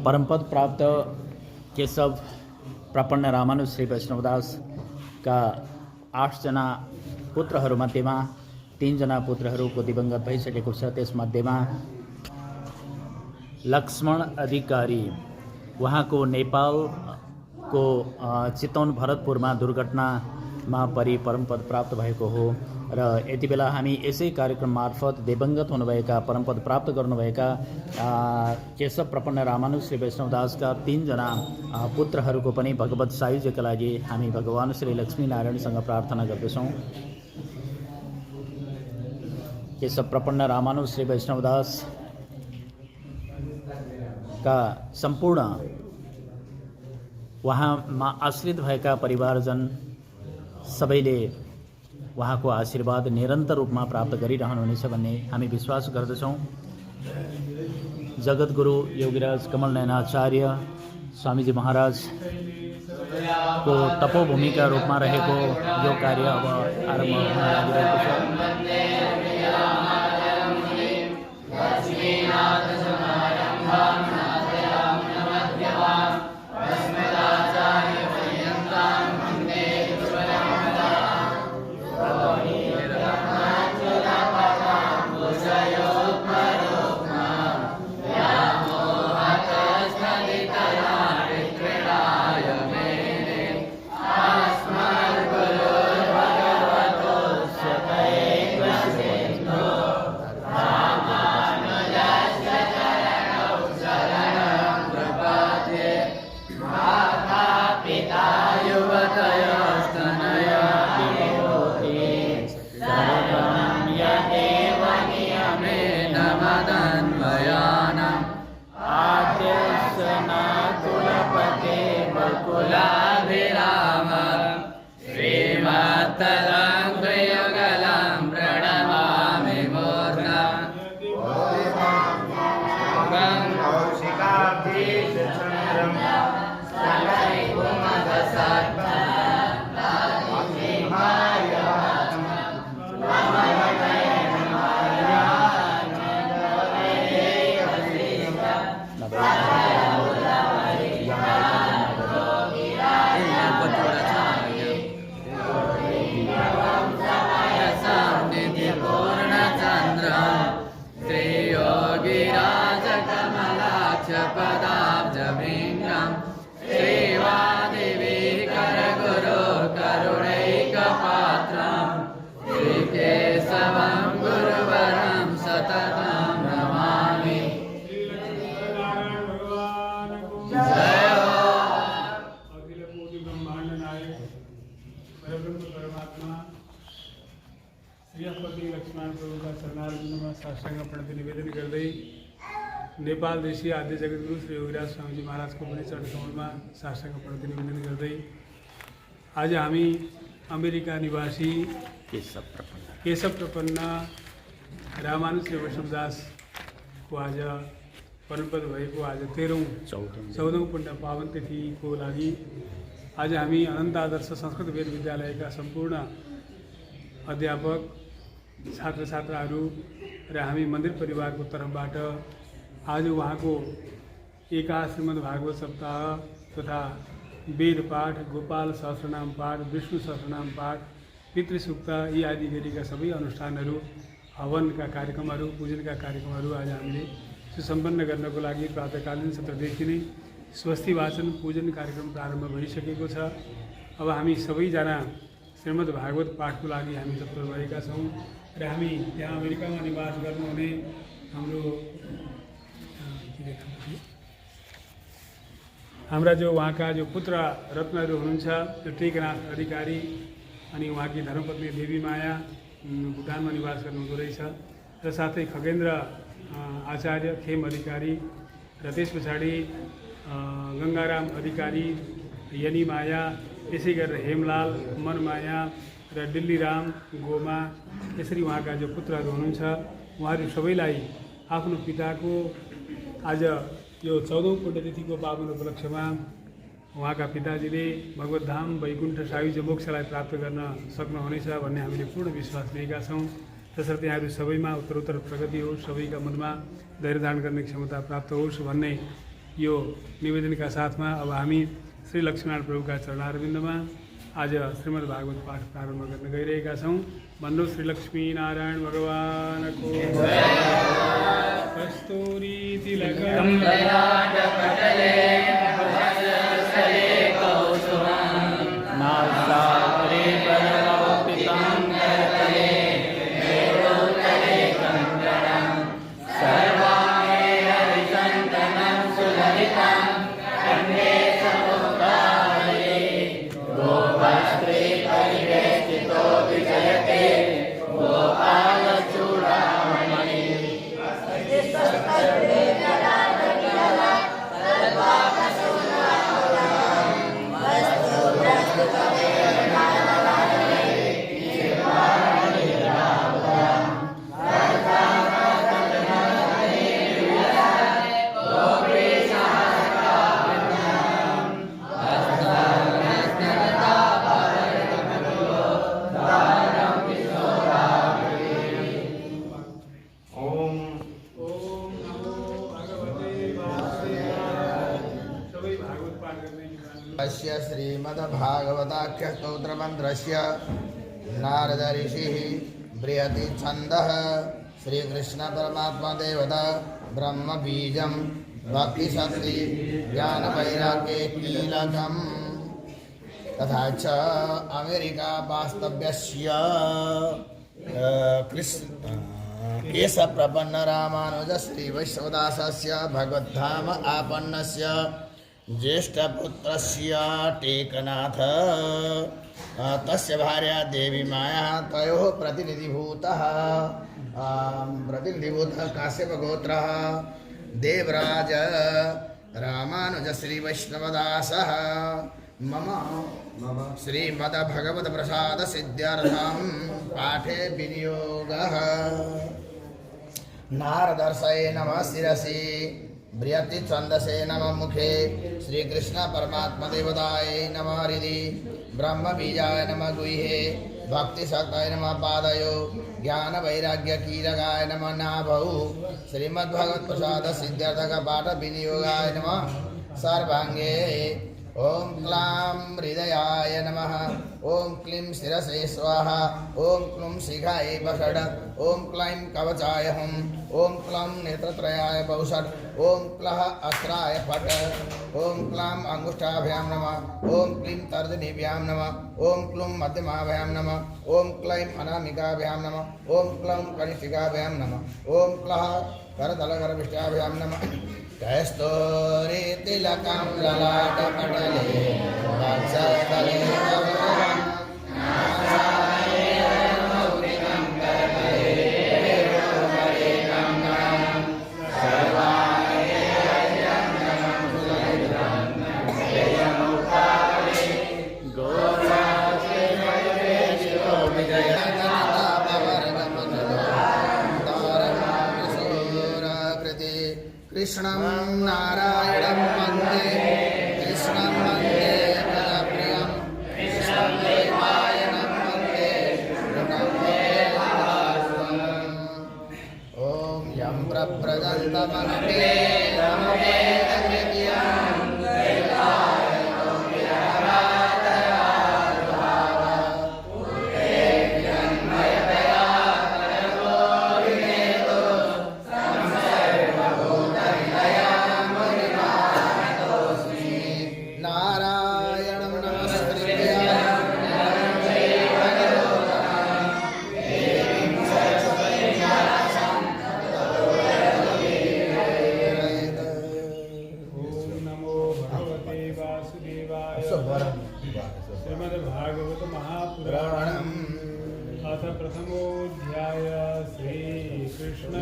[SPEAKER 1] परमपद प्राप्त केशव प्रपन्न रामानु श्री वैष्णवदासका 8 जना पुत्रहरूमध्येमा 3 जना पुत्रहरूको दिवंगत भइसकेको छ। त्यसमध्येमा लक्ष्मण अधिकारी उहाँको नेपालको चितवन भरतपुरमा दुर्घटनामा परि परमपद प्राप्त भएको हो। र यति बेला हामी यसै कार्यक्रम मार्फत दिवंगत हुनुभएका परमपद प्राप्त गर्नुभएका केशव प्रपन्न रामानु श्री वैष्णवदासका 3 जना पुत्रहरूको पनि भगवत सायुज्यका लागि हामी भगवान श्री लक्ष्मीनारायणसँग प्रार्थना गर्दछौँ। केशव प्रपन्न रामानु श्री वैष्णवदास का सम्पूर्ण उहाँमा आश्रित भएका परिवारजन सबैले उहाँको आशीर्वाद निरन्तर रूपमा प्राप्त गरिरहनुहुनेछ भन्ने हामी विश्वास गर्दछौँ। जगद्गुरु योगीराज कमल नयनाचार्य स्वामीजी महाराजको तपोभूमिका रूपमा रहेको यो कार्य अब आरम्भ हुन लागिरहेको छ।
[SPEAKER 5] नेपाल देशी आद्य जगद्गुरु श्री योगीराज स्वामीजी महाराजको पनि चरणकमलमा साष्टाङ्ग प्रणति निवेदन गर्दै आज हामी अमेरिका निवासी केशव प्रपन्न रामानुज श्री वैष्णवदासको आज परमपद भएको आज 14औं पुण्य पावन तिथिको लागि आज हामी अनन्त आदर्श संस्कृत वेद विद्यालयका सम्पूर्ण अध्यापक छात्र छात्राहरू र हामी मन्दिर परिवारको तर्फबाट आज उहाँको एका श्रीमद् भागवत सप्ताह तथा वेद पाठ, गोपाल सहस्रनाम पाठ, विष्णु सहस्रनाम पाठ, पितृसूक्त यी आदि गरीका सबै अनुष्ठानहरू, हवनका कार्यक्रमहरू, पूजनका कार्यक्रमहरू आज हामीले सुसम्पन्न गर्नको लागि प्रातःकालीन सत्रदेखि नै स्वस्ति वाचन पूजन कार्यक्रम प्रारम्भ भइसकेको छ। अब हामी सबैजना श्रीमद् भागवत पाठको लागि हामी तत्पर भएका छौँ र हामी त्यहाँ अमेरिकामा निवास गर्नुहुने हाम्रा जो उहाँका जो पुत्र रत्नहरू हुनुहुन्छ त्यो टेकनाथ अधिकारी अनि उहाँकी धर्मपत्नी देवी माया भुटानमा निवास गर्नुहुँदो रहेछ र साथै खगेन्द्र आचार्य खेम अधिकारी र त्यस पछाडि गङ्गाराम अधिकारी, यनी माया, त्यसै गरेर हेमलाल, मनमाया र दिल्लीराम, गोमा, यसरी उहाँका जो पुत्रहरू हुनुहुन्छ उहाँहरू सबैलाई आफ्नो पिताको आज यो 14औं पुण्यतिथिको पावन उपलक्ष्यमा उहाँका पिताजीले भगवत धाम वैकुण्ठ सायुज्य मोक्षलाई प्राप्त गर्न सक्नुहुनेछ भन्ने हामीले पूर्ण विश्वास लिएका छौँ। तसर्थ यहाँहरू सबैमा उत्तरोत्तर प्रगति होस्, सबैका मनमा धैर्य धारण गर्ने क्षमता प्राप्त होस् भन्ने यो निवेदनका साथमा अब हामी श्री लक्ष्मीनारायण प्रभुका चरणारविन्दमा आज श्रीमद् भागवत पाठ प्रारम्भ गर्न गइरहेका छौँ। भन्नु श्री लक्ष्मीनारायण भगवानको कस्तूरी तिलकं
[SPEAKER 1] ललाटपटले वक्षस्थले कौसुमं नासाग्रे परमौक्तिकं करतले मेरुतले कङ्कणं सर्वाङ्गेरविचन्दनं सुललितं कण्ठे समुत्तारये गोवस्त्रे परिवेष्टितो विजयते गोपालचूडामणि
[SPEAKER 3] श्रीमद्भागवताख्य स्तोत्रमन्त्रस्य नारद ऋषिः बृहति छन्दः श्रीकृष्णपरमात्मा देवता ब्रह्मबीजं भक्तिशक्ति ज्ञानवैराग्ये कीलकम् तथा च अमेरिका वास्तव्यस्य केशवप्रपन्न रामानुज श्रीवैष्णवदासस्य भगवद्धाम आपन्नस्य ज्येष्ठपुत्रस्य टेकनाथ तस्य भार्या देवी माया तयोः प्रतिनिधिभूतः काश्यपगोत्रः देवराज रामानुज श्रीवैष्णवदासः मम श्रीमद्भगवत्प्रसादसिद्ध्यर्थं पाठे विनियोगः नारदर्शये नमः शिरसि बृहति छन्दसे नमः मुखे श्रीकृष्ण परमात्मा देवताय नमः हृदि ब्रह्मबीजाय नमः गुह्ये भक्तिशक्ताय नमः पादयो ज्ञानवैराग्य कीलकाय नमः नाभौ श्रीमद्भगवत्प्रसाद सिद्ध्यर्थक पाठ विनियोगाय नमः सर्वांगे ओम क्लां हृदयाय नमः ओम क्लीं शिरसे स्वाहा ओम क्लूं शिखाय वषड ओम क्लैं कवचाय हुं ओम क्लं नेत्रत्रयाय पौषड ओम क्लः अस्त्राय फट ओम क्लां अंगुष्ठाभ्यां नमः ओम क्लीं तर्जनीभ्यां नमः ओम क्लूं मध्यमाभ्यां नमः ओम क्लैं अनामिकाभ्यां नमः ओम क्लं कनिष्ठिकाभ्यां नमः ओम क्लः करतलकरविष्टाभ्यां नमः कस्तूरी तिलकं ललाटपटले वक्षस्थले कौसुमं नासाग्रे परमौक्तिकं करतले मेरुतले कङ्कणं सर्वाङ्गे रविचन्दनं सुललितं जयमुखारे गोसा कृष्णं वन्दे प्रियं कृष्णं देवायनं वन्दे ॐ यं प्रव्रजन्तमनुपे नारायणं नमस्कृत्य
[SPEAKER 5] ओम नमो भगवते वासुदेवाय श्रीमद्भागवत महापुराणम् अथ प्रथमोऽध्याय श्रीकृष्ण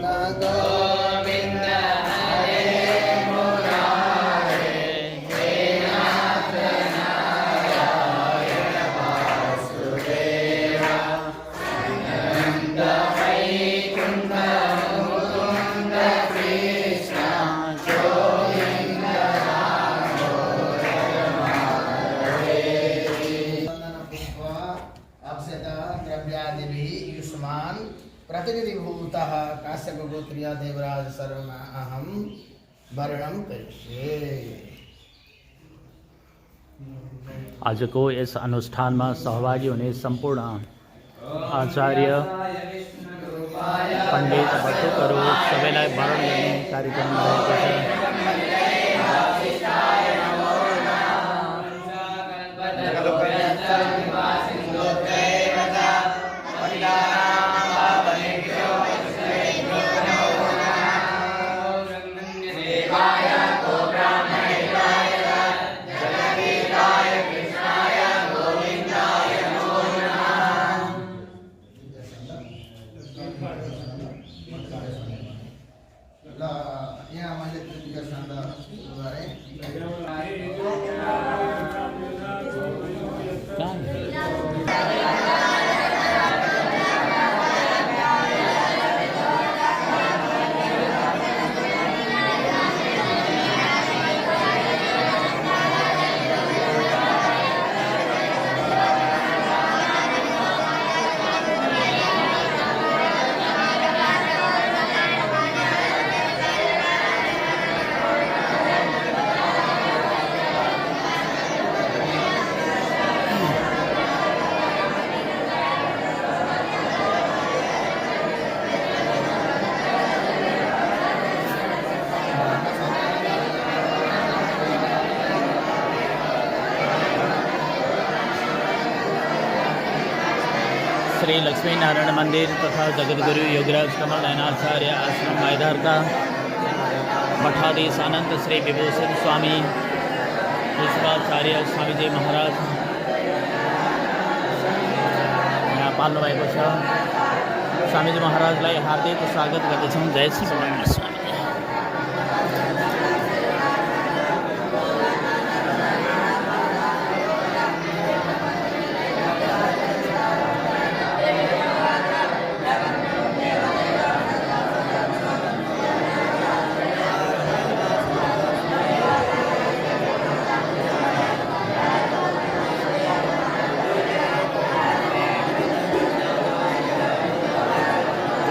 [SPEAKER 3] गोविन्द प्रतिनिधिभूतः काश्यपगोत्रीय देवराज शर्मा अहं वर्णन करिष्ये।
[SPEAKER 1] आजको यस अनुष्ठानमा सहभागी हुने सम्पूर्ण आचार्य पण्डित भक्तहरू सबैलाई वरण गर्ने कार्यक्रम रहेको छ।
[SPEAKER 3] यहाँ मैले कृतिका छन्द सुरु गरेँ।
[SPEAKER 1] श्री लक्ष्मी नारायण मंदिर तथा जगतगुरु योगराज कमल नयनाचार्य आश्रम मायधार का मठाधीश अनंत श्री विभूषण स्वामी विश्वाचार्य स्वामी जी महाराज यहाँ पाल्नु भएको छ। स्वामीजी महाराजलाई हार्दिक स्वागत गर्दछौँ। जय श्री स्वामी।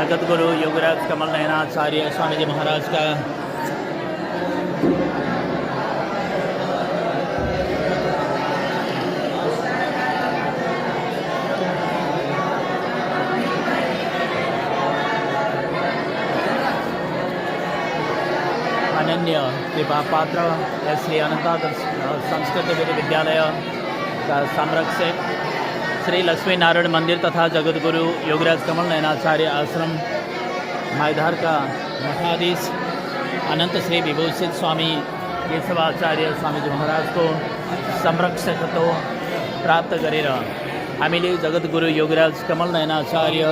[SPEAKER 1] जगतगुरु योगराज कमल नयनाचार्य स्वामी जी महाराज का अनन्य कृपा पात्र श्री अनंतादर्श संस्कृत विद्यालय का संरक्षक श्री लक्ष्मी नारायण मंदिर तथा जगतगुरु योगराज कमल नयनाचार्य आश्रम मायधार का मठाधीश अनंत श्री विभूषित स्वामी केशवाचार्य स्वामीजी महाराज को संरक्षकत्व प्राप्त गरेर हामीले जगतगुरु योगराज कमल नयनाचार्य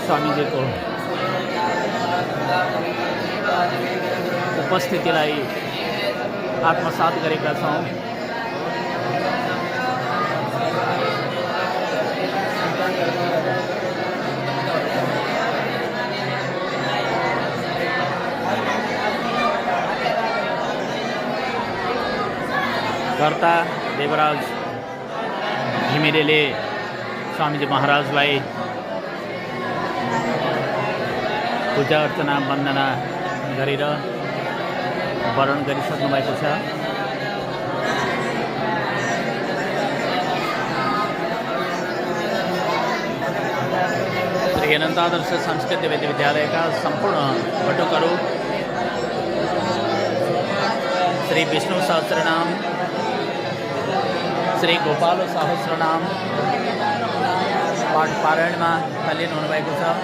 [SPEAKER 1] स्वामीजी को उपस्थितिलाई आत्मसात गरेका छौँ। कर्ता देवराज घिमिरेले स्वामीजी महाराजलाई पूजा अर्चना वन्दना गरेर वरण गरिसक्नु भएको छ। श्री अनन्त आदर्श संस्कृत वेद विद्यालयका सम्पूर्ण घटकहरू श्री विष्णु सहस्रनाम, श्री गोपाल सहस्रनाम पाठ पारायणमा तल्लीन हुनुभएको छ।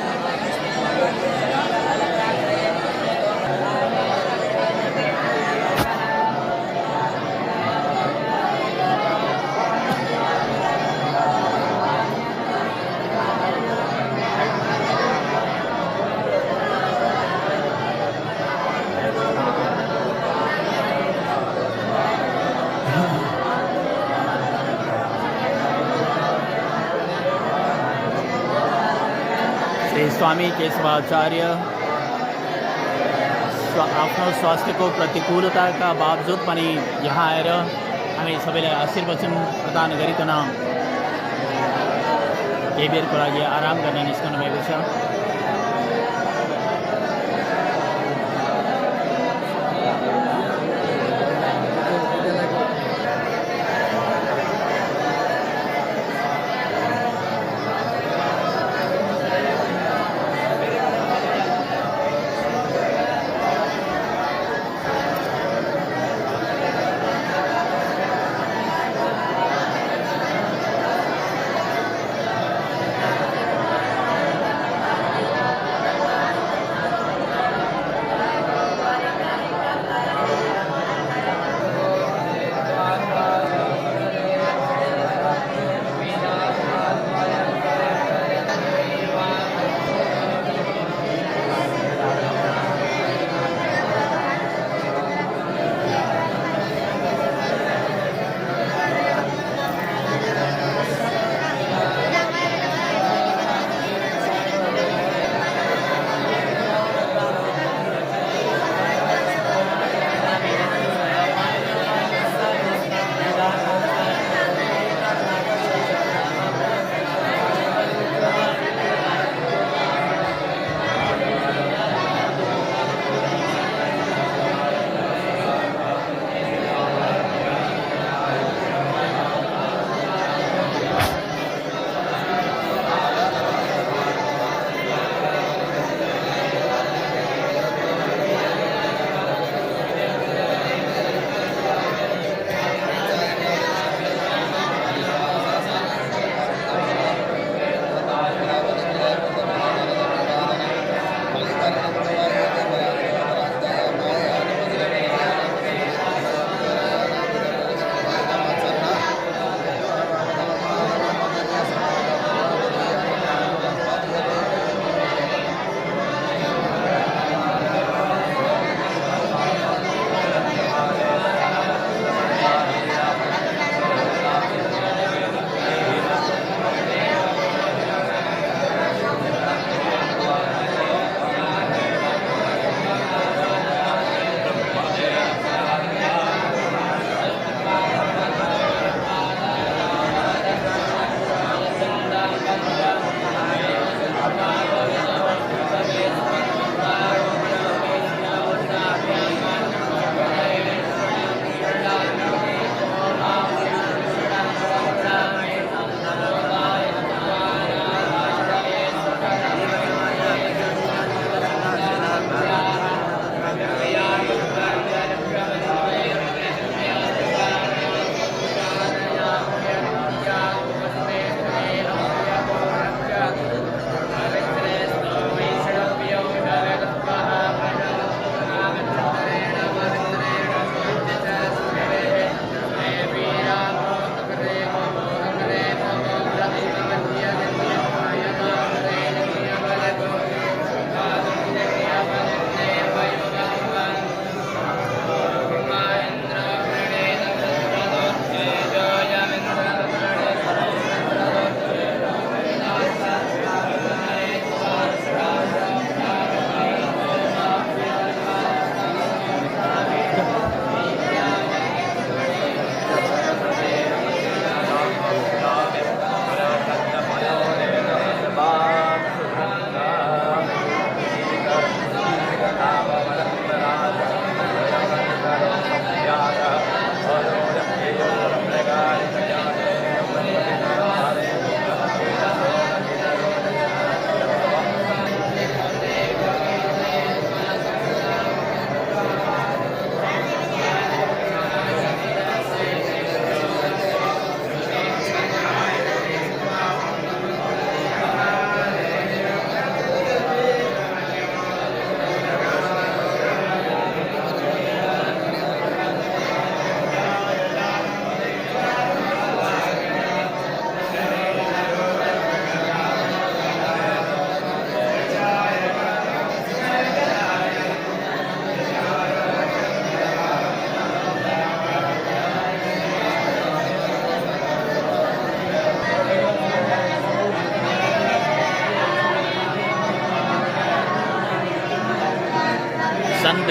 [SPEAKER 1] श्री स्वामी केशवाचार्य आफ्नो स्वास्थ्यको प्रतिकूलताका बावजुद पनि यहाँ आएर हामी सबैलाई आशीर्वचन प्रदान गरिकन केही बेरको लागि आराम गर्न निस्कनु भएको छ।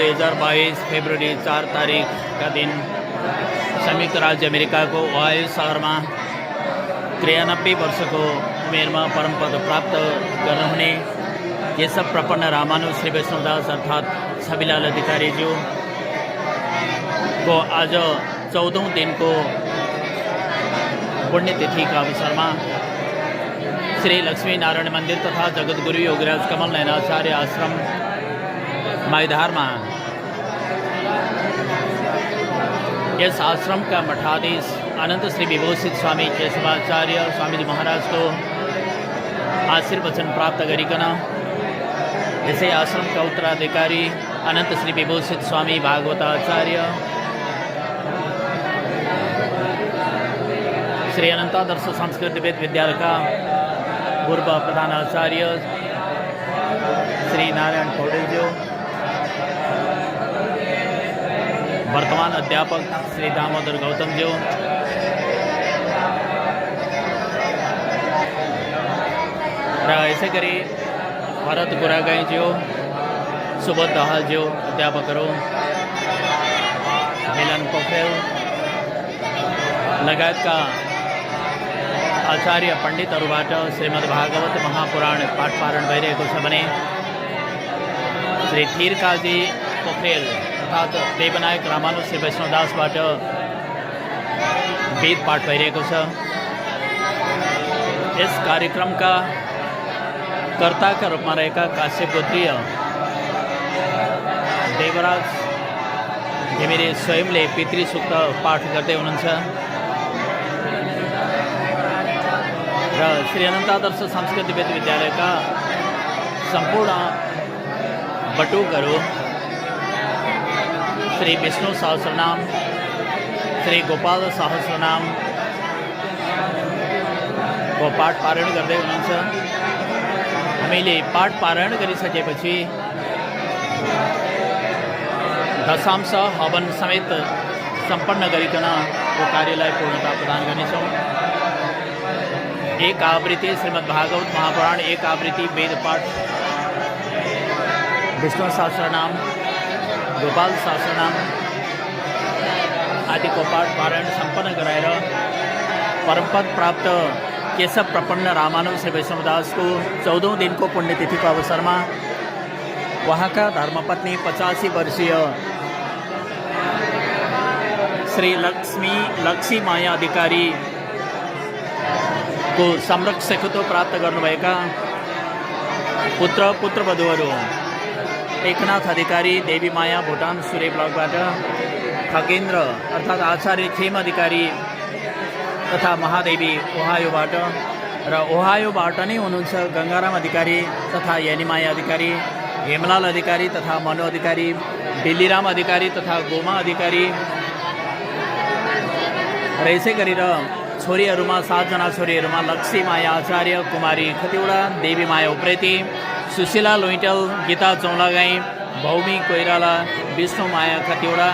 [SPEAKER 1] 2022 फेब्रुअरी 4 तारिक का दिन संयुक्त राज्य अमेरिका को ओहायो शहर में 93 वर्ष को उमेर में परम पद प्राप्त गर्नुहुने केशव प्रपन्न रामानुज श्री वैष्णवदास अर्थात छविलाल अधिकारी जी को आज 14औं दिन को पुण्यतिथि का अवसर में श्री लक्ष्मी नारायण मंदिर तथा जगतगुरु योगीराज कमल नयनाचार्य आश्रम मैदार में इस आश्रम का मठाधीश अनंत श्री विभूषित स्वामी केशवाचार्य स्वामी जी महाराज को आशीर्वचन प्राप्त करिकन इसे आश्रम का उत्तराधिकारी अनंत श्री विभूषित स्वामी भागवताचार्य श्री अनंतादर्श संस्कृत विद्यालय का पूर्व प्रधानाचार्य श्री नारायण पौडेल जी, वर्तमान अध्यापक श्री दामोदर गौतम जी, ऐसे करी भरत गुरागाई जी, सुबोध दहाल जी अध्यापकों, मिलन पोखरेल लगायत का आचार्य पंडितहरूबाट श्रीमद्भागवत महापुराण पाठ पारण भइरहेको छ भने श्री थीरकाजी पोखरेल अर्थात् देवनायक रामानुज श्री वैष्णवदासबाट वेद पाठ भइरहेको छ। यस कार्यक्रम का कर्ता का रूप में रहेका काश्यप गोत्रीय देवराज घिमिरे स्वयंले पितृ सूक्त पाठ गर्दै हुनुहुन्छ र श्री अनंतादर्श संस्कृत विद्यालय का संपूर्ण बटुकहरू श्री विष्णु सहस्रनाम, श्री गोपाल सहस्रनाम को पाठ पारायण गर्दै हुनुहुन्छ। हामीले पाठ पारायण गरिसकेपछि दशांश हवन समेत संपन्न गरिकन वो कार्यलाई पूर्णता प्रदान गर्नेछौँ। एक आवृत्ति श्रीमद्भागवत महापुराण, एक आवृत्ति वेद पाठ, विष्णु सहस्रनाम, गोपाल सहस्रनाम आदि को पाठ पारायण संपन्न कराएर परमपद प्राप्त केशव प्रपन्न रामानुज श्री वैष्णवदास को 14औं दिन को पुण्यतिथि को अवसर में वहाँ का धर्मपत्नी 85 वर्षीय श्री लक्ष्मी माया अधिकारी को संरक्षकत्व प्राप्त गर्नुभएका पुत्रवधूहरू एकनाथ अधिकारी देवी माया भुटान सुरे ब्लकबाट, खगेन्द्र अर्थात् आचार्य खेम अधिकारी तथा महादेवी ओहायोबाट र ओहायोबाट नै हुनुहुन्छ गंगाराम अधिकारी तथा यानीमाया अधिकारी, हेमलाल अधिकारी तथा मनु अधिकारी, दिल्लीराम अधिकारी तथा गोमा अधिकारी र यसै गरेर छोरीहरूमा 7 जना छोरीहरूमा लक्ष्मी माया आचार्य, कुमारी खतिवडा, देवी माया उप्रेती, सुशीला लोइटल, गीता चौलागाई, भौमी कोइराला, विष्णु माया खतिवडा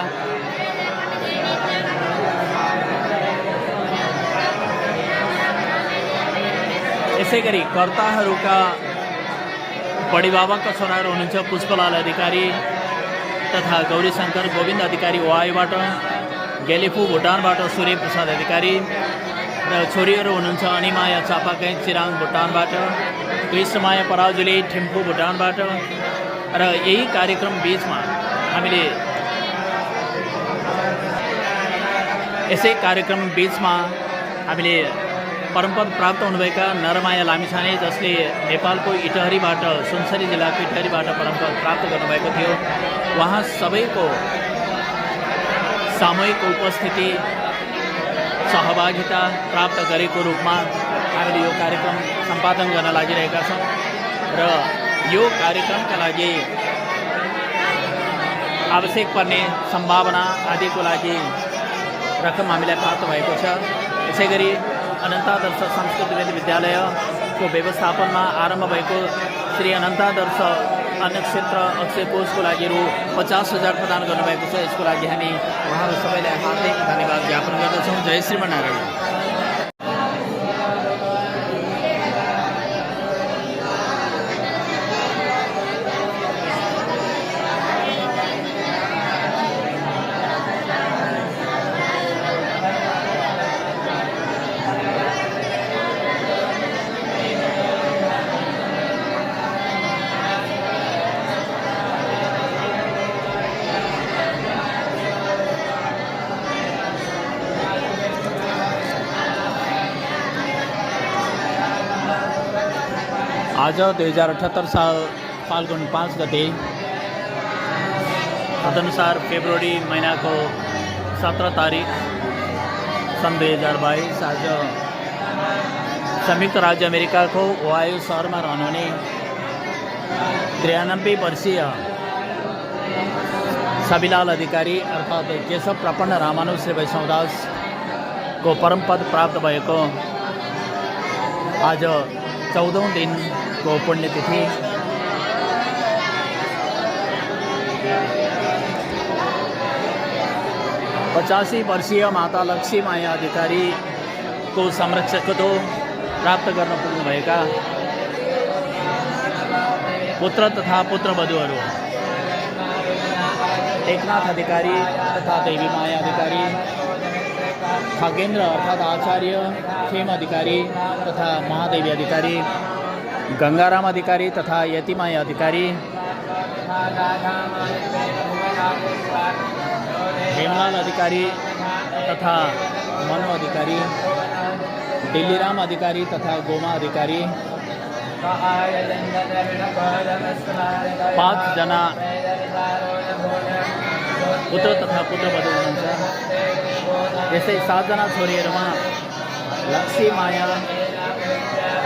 [SPEAKER 1] यसै गरी कर्ताहरूका बडी बाबाका छोराहरू हुनुहुन्छ पुष्पलाल अधिकारी तथा गौरीशंकर गोविन्द अधिकारी ओहायोबाट, गेलेफू भुटानबाट सूर्य प्रसाद अधिकारी र छोरीहरू हुनुहुन्छ अनिमाया चापाकै चिराङ भुटानबाट, कृष्णमाया पराजुली थिम्पू भुटानबाट र यही कार्यक्रम बीचमा हामीले यसै कार्यक्रम बीचमा हामीले परमपद प्राप्त हुनुभएका नरमाया लामिछाने जसले नेपालको इटहरीबाट, सुनसरी जिल्लाको इटहरीबाट परमपद प्राप्त गर्नुभएको थियो, वहाँ सबैको सामूहिक उपस्थिति सहभागिता प्राप्त गरेको रूपमा हामीले यो कार्यक्रम सम्पादन गर्न लागिरहेका छौँ र यो कार्यक्रमका लागि आवश्यक पर्ने सम्भावना आदिको लागि रकम हामीलाई प्राप्त भएको छ। यसैगरी अनन्तादर्श संस्कृत विद्यालयको व्यवस्थापनमा आरम्भ भएको श्री अनन्तादर्श अन्न क्षेत्र अक्षय कोषको लागि रु 50,000 प्रदान गर्नुभएको छ। यसको लागि हामी उहाँहरू सबैलाई हार्दिक धन्यवाद ज्ञापन गर्दछौँ। जय श्रीमन्नारायण। आज 2078 साल फाल्गुन 5 गते तदनुसार फेब्रुअरी महिनाको 17 तारिक सन् 2022 आज संयुक्त राज्य अमेरिकाको ओहायो सहरमा रहनुहुने 93 वर्षीय छविलाल अधिकारी अर्थात् केशव प्रपन्न रामानुज श्री वैष्णवदास को परमपद प्राप्त भएको आज 14औं दिनको पुण्यतिथि। 85 वर्षीय माता लक्ष्मी माया अधिकारी को संरक्षकत्व प्राप्त गर्न पुग्नुभएका पुत्र तथा पुत्रवधूहरू एकनाथ अधिकारी तथा देवी माया अधिकारी, खगेन्द्र अर्थात् आचार्य खेम अधिकारी तथा महादेवी अधिकारी, गंगाराम अधिकारी तथा यतिमाया अधिकारी, हेमलाल अधिकारी तथा मनु अधिकारी, दिल्लीराम अधिकारी तथा गोमा अधिकारी, 5 जना पुत्र तथा पुत्रवधू हुनुहुन्छ। यस्तै 7 जना छोरीहरूमा लक्ष्मी माया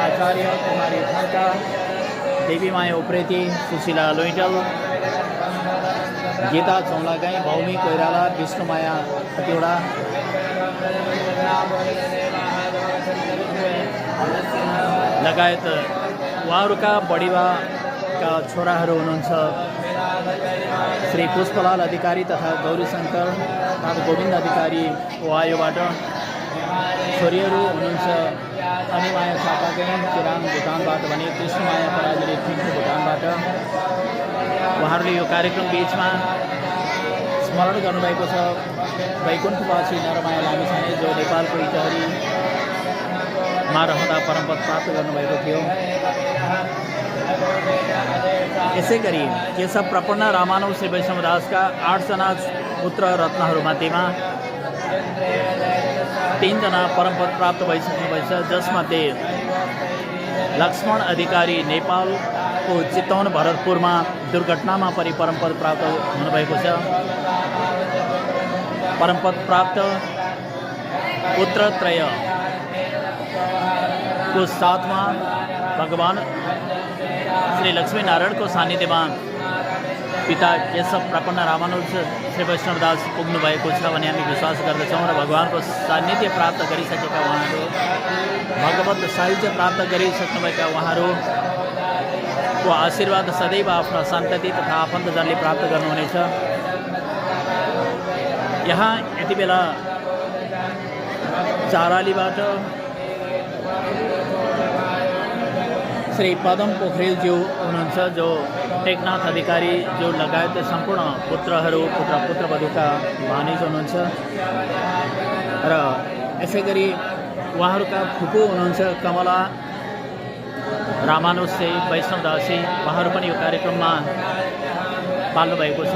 [SPEAKER 1] आचार्य, कुमारी खड्का, देवी माया उप्रेती, सुशीला लोइटल, गीता चौलागाई, भौमी कोइराला, विष्णुमाया खतिवडा, लगायत उहाँहरूका बढीबाका छोराहरू हुनुहुन्छ श्री पुष्पलाल अधिकारी तथा गौरीशङ्कर तथा गोविन्द अधिकारी ओहायोबाट, छोरीहरू हुनुहुन्छ अनिमाया छापागाई चिराङ भुटानबाट भने कृष्णमाया पराजुली थिम्पू भुटानबाट। उहाँहरूले यो कार्यक्रम बिचमा स्मरण गर्नुभएको छ वैकुण्ठवासी नरमाया लामिछाने जो नेपालको इटहरीमा रहँदा परमपद प्राप्त गर्नुभएको थियो। यसै गरी केशव प्रपन्न रामानुज श्री वैष्णवदासका 8 जना पुत्र रत्नहरूमध्येमा 3 जना परमपद प्राप्त भइसक्नुभएछ, जसमध्ये लक्ष्मण अधिकारी नेपालको चितवन भरतपुरमा दुर्घटनामा परि परमपद प्राप्त हुनुभएको छ। परमपद प्राप्त पुत्रत्रयको साथमा भगवान श्री लक्ष्मी नारायणको सान्निध्यमा पिता केशव प्रपन्न रामानुज श्री वैष्णवदास पुग्नु भएको छ भन्ने हामी विश्वास गर्दछौँ र भगवानको सान्निध्य प्राप्त गरिसकेका उहाँहरू, भगवत साहित्य प्राप्त गरिसक्नुभएका उहाँहरूको आशीर्वाद सदैव आफ्ना सन्तति तथा आफन्तजनले प्राप्त गर्नुहुनेछ। यहाँ यति बेला चारालीबाट श्री पदम पोखरेलज्यू हुनुहुन्छ, जो टेकनाथ अधिकारी जो लगायत सम्पूर्ण पुत्रहरू पुत्रवधूका भानिज हुनुहुन्छ र यसै गरी उहाँहरूका फुपू हुनुहुन्छ कमला रामानुज श्री वैष्णवदासी, उहाँहरू पनि यो कार्यक्रममा पाल्नु भएको छ।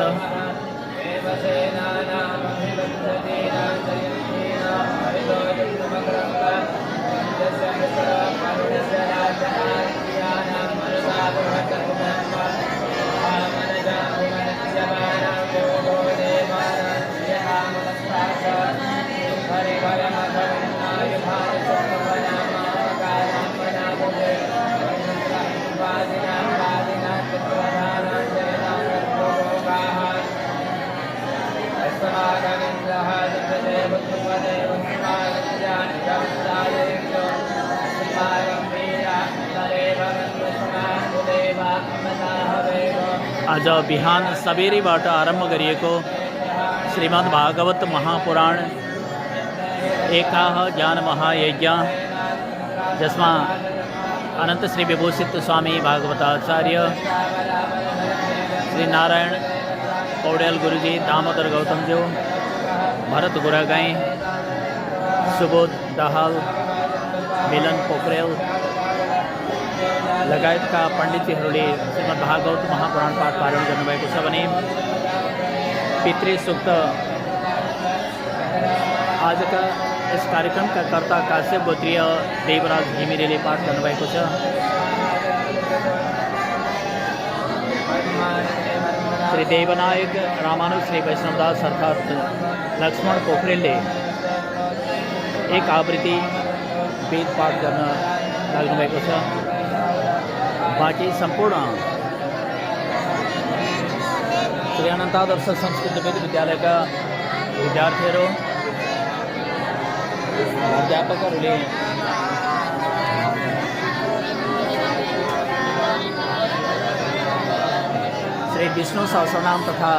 [SPEAKER 1] आज बिहान सबेरैबाट आरम्भ गरिएको श्रीमद् भागवत महापुराण एकाह ज्ञान महायज्ञ, जसमा अनंत श्री विभूषित स्वामी भागवताचार्य, श्री नारायण पौडेल गुरुजी, दामोदर गौतमज्यू, भरत गुरागाई, सुबोध दाहाल, मिलन पोखरेल लगायतका पण्डितजीहरूले श्रीमद् भागवत महापुराण पाठ पारण गर्नुभएको छ भने पितृ सूक्त आजका यस कार्यक्रमका कर्ता काश्यप गोत्रीय देवराज घिमिरेले पाठ गर्नुभएको छ। श्री देवनायक रामानुज श्री वैष्णवदास अर्थात् लक्ष्मण पोखरेलले एक आवृत्ति वेद पाठ गर्न लाग्नुभएको छ। बाँकी सम्पूर्ण श्री अनन्तादर्श संस्कृत वेद विद्यालयका विद्यार्थीहरू अध्यापकहरूले श्री विष्णु सहस्रनाम तथा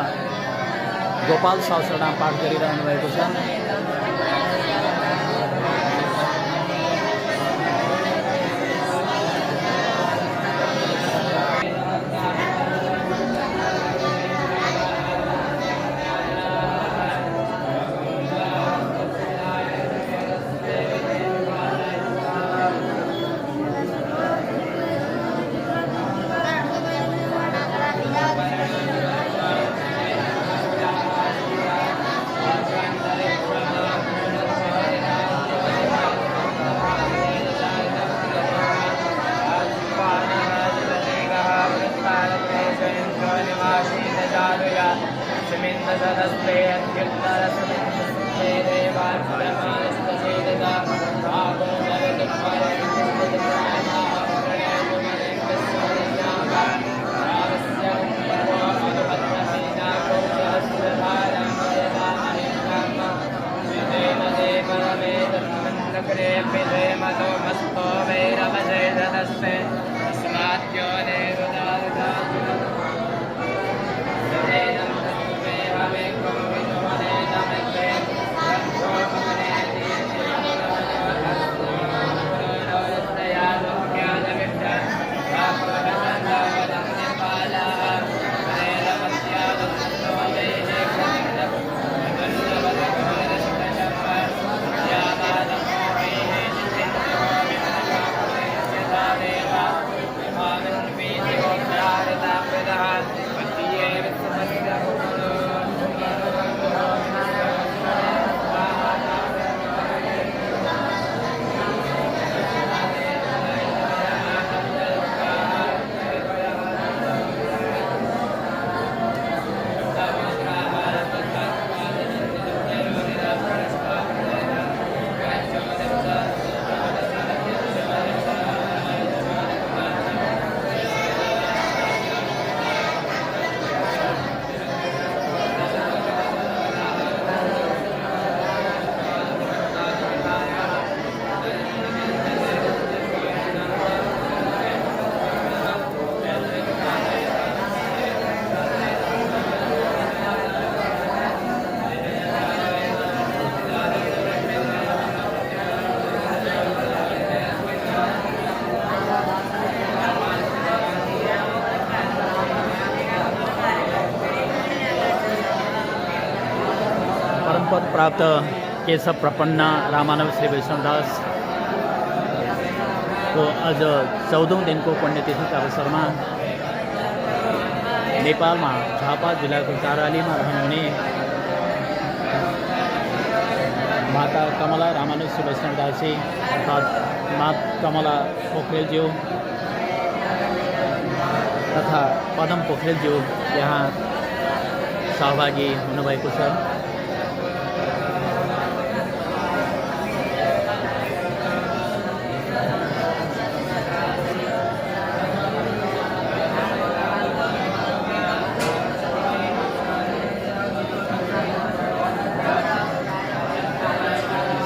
[SPEAKER 1] गोपाल सहस्रनाम पाठ गरिरहनु भएको छ। पद प्राप्त केशव प्रपन्न रामानव श्री वैष्णवदास को आज 14औं दिनको पुण्यतिथिका अवसरमा नेपालमा झापा जिल्लाको कारालीमा रहनुहुने माता कमला रामानुज श्री वैष्णवदासी अर्थात् माता कमला पोखरेलज्यू तथा पदम पोखरेलज्यू यहाँ सहभागी हुनुभएको छ।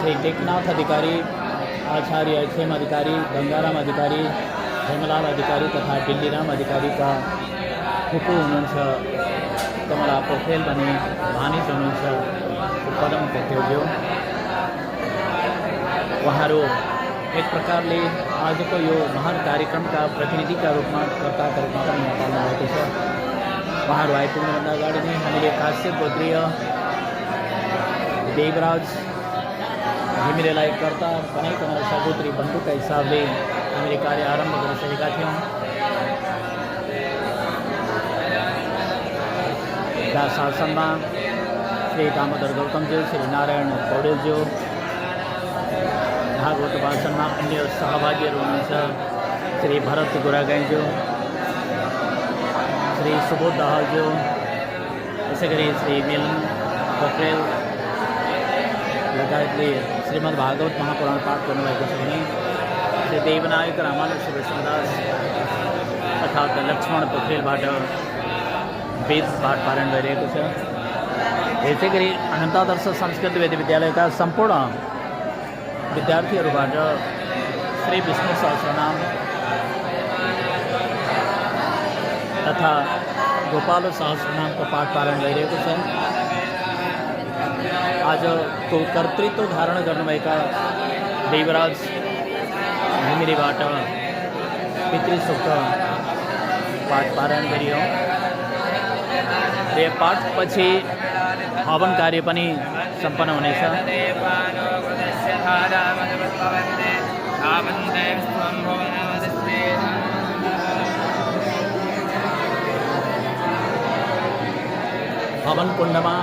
[SPEAKER 1] श्री टेकनाथ अधिकारी, आचार्य खेम अधिकारी, गंगाराम अधिकारी, हेमलाल अधिकारी तथा डिल्लीराम अधिकारी का फुपू हुनुहुन्छ कमला पोखरेल भने भानिज हुनुहुन्छ पदम पोखरेलज्यू। उहाँहरू एक प्रकारले आजको यो महान कार्यक्रमका प्रतिनिधिका रूपमा कर्ताका रूपमा पनि पाल्नु भएको छ। उहाँहरू आइपुग्नुभन्दा अगाडि नै हामीले काश्यप गोत्रीय देवराज घिमिरेलाई कर्ता बनाइकन सगोत्री बन्धुका हिसाबले हामीले कार्य आरम्भ गरिसकेका थियौँ। शासनमा श्री दामोदर गौतमज्यू, श्री नारायण पौडेलज्यू, भागवत वाचनमा अन्य सहभागीहरू हुनुहुन्छ श्री भरत गुरागाईज्यू, श्री सुबोध दाहालज्यू, त्यसै गरी श्री मिलन पोखरेल लगायतले श्रीमद् भागवत महापुराण पाठ गर्नुभएको छ भने श्री देवनायक रामानुज वैष्णवदास अर्थात् लक्ष्मण पोखरेलबाट वेद पाठ पारायण भइरहेको छ। त्यसै गरी अनन्तादर्श संस्कृत वेद विद्यालयका सम्पूर्ण विद्यार्थीहरूबाट श्री विष्णु सहस्रनाम तथा गोपाल सहस्रनामको पाठ पारायण भइरहेको छ। आजको कर्तृत्व धारण गर्नुभएका देवराज घिमिरेबाट पितृसूक्त पाठ पारायण गरियो। यो पाठपछि हवन कार्य पनि सम्पन्न हुनेछ। हवन कुण्डमा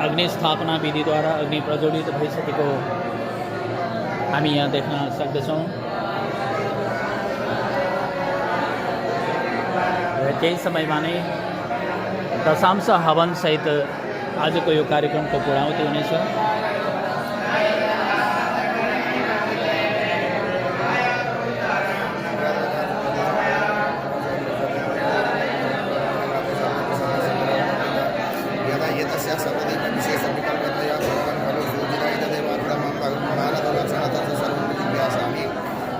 [SPEAKER 1] अग्नि स्थापना विधिद्वारा अग्नि प्रज्वलित भइसकेको हामी यहाँ देख्न सक्दछौँ। र केही समयमा नै दशांश हवनसहित आजको यो कार्यक्रमको पूर्णाहुति हुनेछ।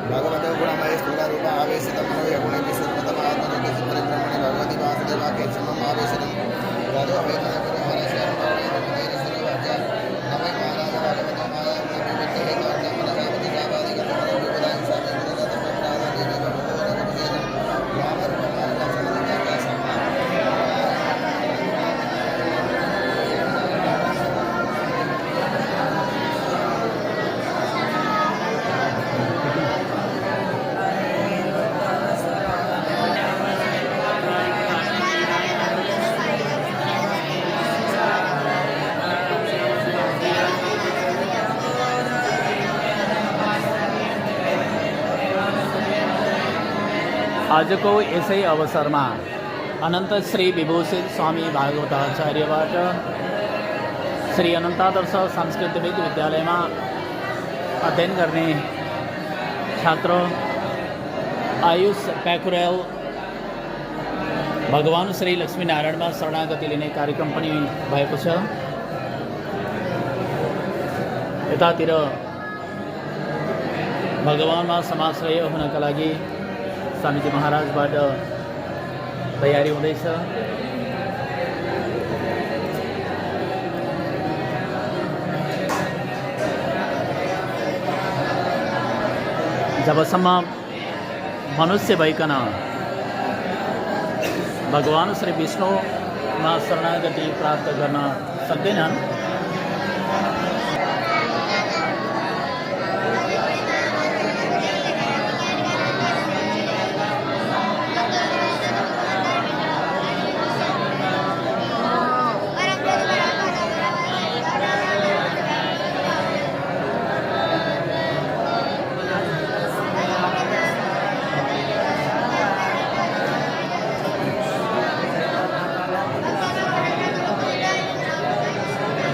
[SPEAKER 3] भगवतो गुणमय स्थूल रूप आवेशित मनोय गुण विशुद्धतम आत्मज्योति परिभ्रमणे भगवती वासुदेवा के समम आवेशितम राजो वेदना गुरु हरे शरण पावने तेरे श्री वाचा नमः महाराज भगवती माया नमः विद्ये हे कांचा मनसावती जावादि गतमन विपदाय साधे गुरुदत्त प्रसाद देवी भगवतो नमः राम रूप लक्ष्मण का सम्मान
[SPEAKER 1] आजको यसै अवसरमा अनन्त श्री विभूषित स्वामी भागवताचार्यबाट श्री अनन्तादर्श संस्कृत वेद विद्यालयमा अध्ययन गर्ने छात्र आयुष प्याकुरेल भगवान श्री लक्ष्मीनारायणमा शरणागति लिने कार्यक्रम पनि भएको छ। यतातिर भगवानमा समाश्रय हुनका लागि स्वामीजी महाराजबाट तयारी हुँदैछ। जबसम्म मनुष्य भइकन भगवान श्री विष्णुमा शरणागति प्राप्त गर्न सक्दैनन्,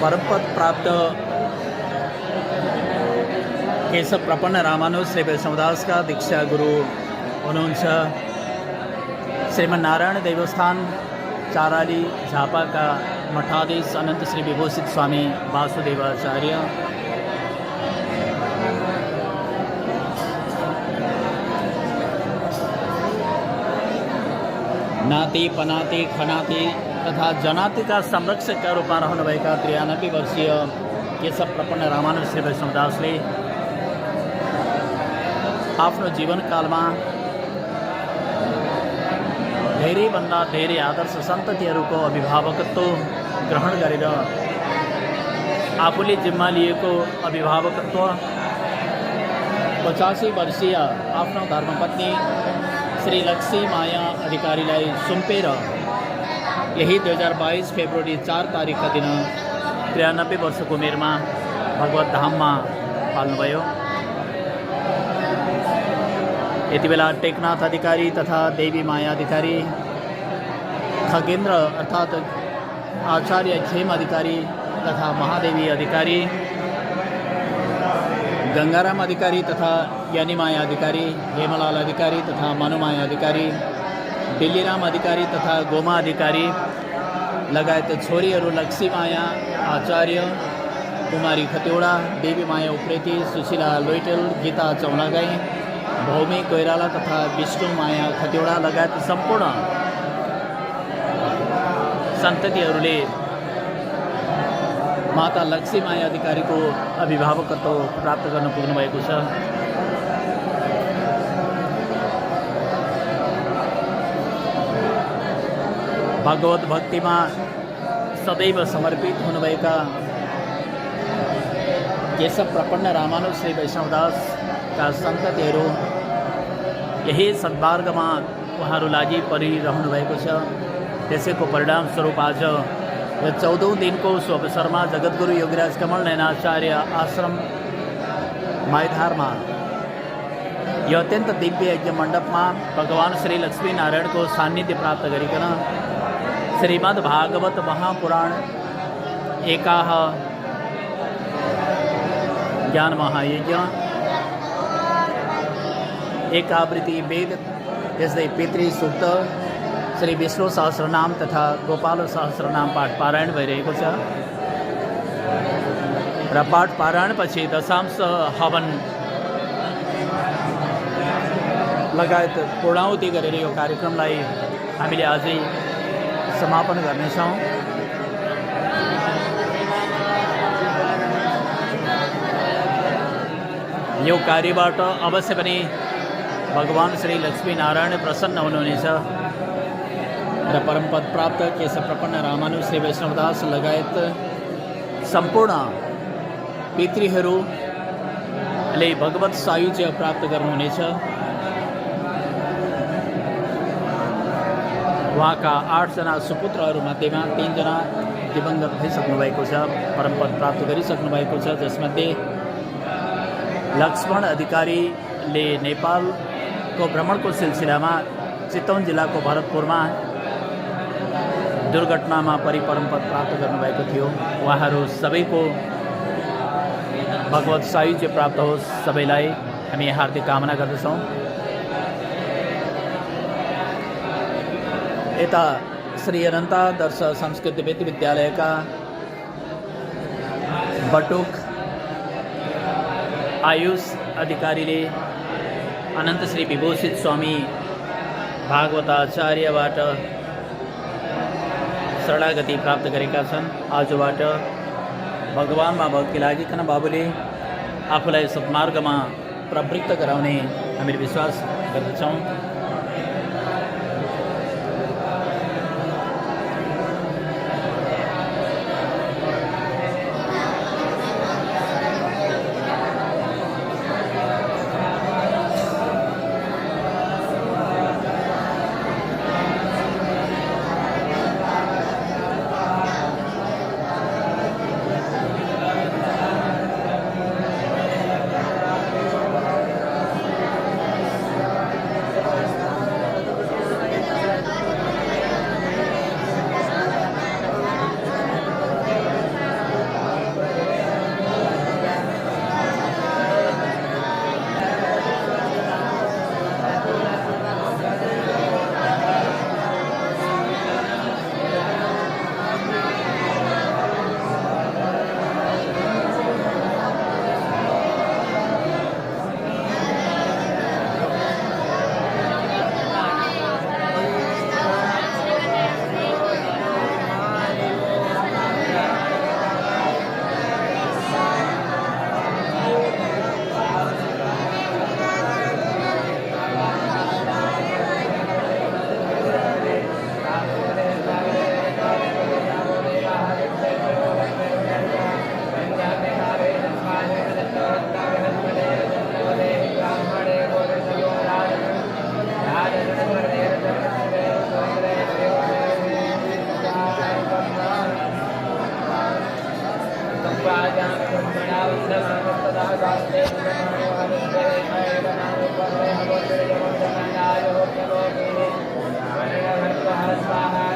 [SPEAKER 1] परमपद प्राप्त केशव प्रपन्न रामानुज श्री वैष्णवदास का दीक्षा गुरु हुनुहुन्छ। श्रीमन्नारायण देवस्थान चाराली झापा का मठाधीश अनंत श्री विभूषित स्वामी वासुदेवाचार्य, नाती पनाती खनाती तथा जनाती का संरक्षक का रूपमा रहनुभएका 93 वर्षीय केशव प्रपन्न रामानुज श्री वैष्णवदासले आफ्नो जीवनकालमा धेरैभन्दा धेरै आदर्श सन्ततिहरूको अभिभावकत्व ग्रहण गरेर आफूले जिम्मा लिएको अभिभावकत्व 85 वर्षीय आफ्नो धर्मपत्नी श्री लक्ष्मी माया अधिकारीलाई सुम्पेर यही 2022 फेब्रुअरी 4 तारिकका दिन 93 वर्षको उमेरमा भगवत धाममा फाल्नुभयो। यति बेला टेकनाथ अधिकारी तथा देवी माया अधिकारी खगेंद्र अर्थात आचार्य खेम अधिकारी तथा महादेवी अधिकारी, गंगाराम अधिकारी तथा यानीमाया अधिकारी, हेमलाल अधिकारी तथा मनुमाया अधिकारी, दिल्लीराम अधिकारी तथा गोमा अधिकारी लगायत छोरीहरू लक्ष्मीमाया आचार्य, कुमारी खतिवडा, देवी माया उप्रेती, सुशीला लोइटेल, गीता चौलागाई, भौमी कोइराला तथा विष्णु माया खतिवडा लगायत सम्पूर्ण सन्ततिहरूले माता लक्ष्मीमाया अधिकारीको अभिभावकत्व प्राप्त गर्न पुग्नुभएको छ। भगवत भक्तिमा सदैव समर्पित हुनुभएका केशव प्रपन्न रामानुज श्री वैष्णवदासका सन्ततिहरू यही सद्मार्गमा उहाँहरू लागि परिरहनु भएको छ। त्यसैको परिणामस्वरूप आज यो 14औं दिनको शुभ अवसरमा जगद्गुरु योगीराज कमल नयनाचार्य आश्रम माइधारमा यो अत्यन्त दिव्य यज्ञ मण्डपमा भगवान श्री लक्ष्मीनारायणको सान्निध्य प्राप्त गरिकन श्रीमद् भागवत महापुराण एकाह ज्ञान महायज्ञ, एकावृत्ति वेद, त्यस्तै पितृ सूक्त, श्री विष्णु सहस्रनाम तथा गोपाल सहस्रनाम पाठ पारायण भइरहेको छ र पाठ पारायणपछि दशांश हवन लगायत पूर्णाहुति गरेर यो कार्यक्रमलाई हामीले आजै समापन गर्नेछौँ। यो कार्यबाट अवश्य पनि भगवान श्री लक्ष्मीनारायण प्रसन्न हुनुहुनेछ र परमपद प्राप्त केशव प्रपन्न रामानुज श्री वैष्णवदास लगायत सम्पूर्ण पितृहरूले भगवत सायुज्य प्राप्त गर्नुहुनेछ। उहाँका 8 जना सुपुत्रहरूमध्येमा 3 जना दिवंगत भइसक्नु भएको छ, परमपद प्राप्त गरिसक्नु भएको छ, जसमध्ये लक्ष्मण अधिकारीले नेपालको भ्रमणको सिलसिलामा चितवन जिल्लाको भरतपुरमा दुर्घटनामा परमपद प्राप्त गर्नुभएको थियो। उहाँहरू सबैको भगवत सायुज्य प्राप्त होस्, सबैलाई हामी हार्दिक कामना गर्दछौँ। यता श्री अनन्ता दर्श संस्कृत विद्यालयका बटुक आयुष अधिकारीले अनन्त श्री विभूषित स्वामी भागवताचार्यबाट शरणागति प्राप्त गरेका छन्। आजबाट भगवानमा भक्ति लागिकन बाबुले आफूलाई सत्मार्गमा प्रवृत्त गराउने हामीले विश्वास गर्दछौँ।
[SPEAKER 6] स्वाहा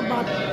[SPEAKER 6] बात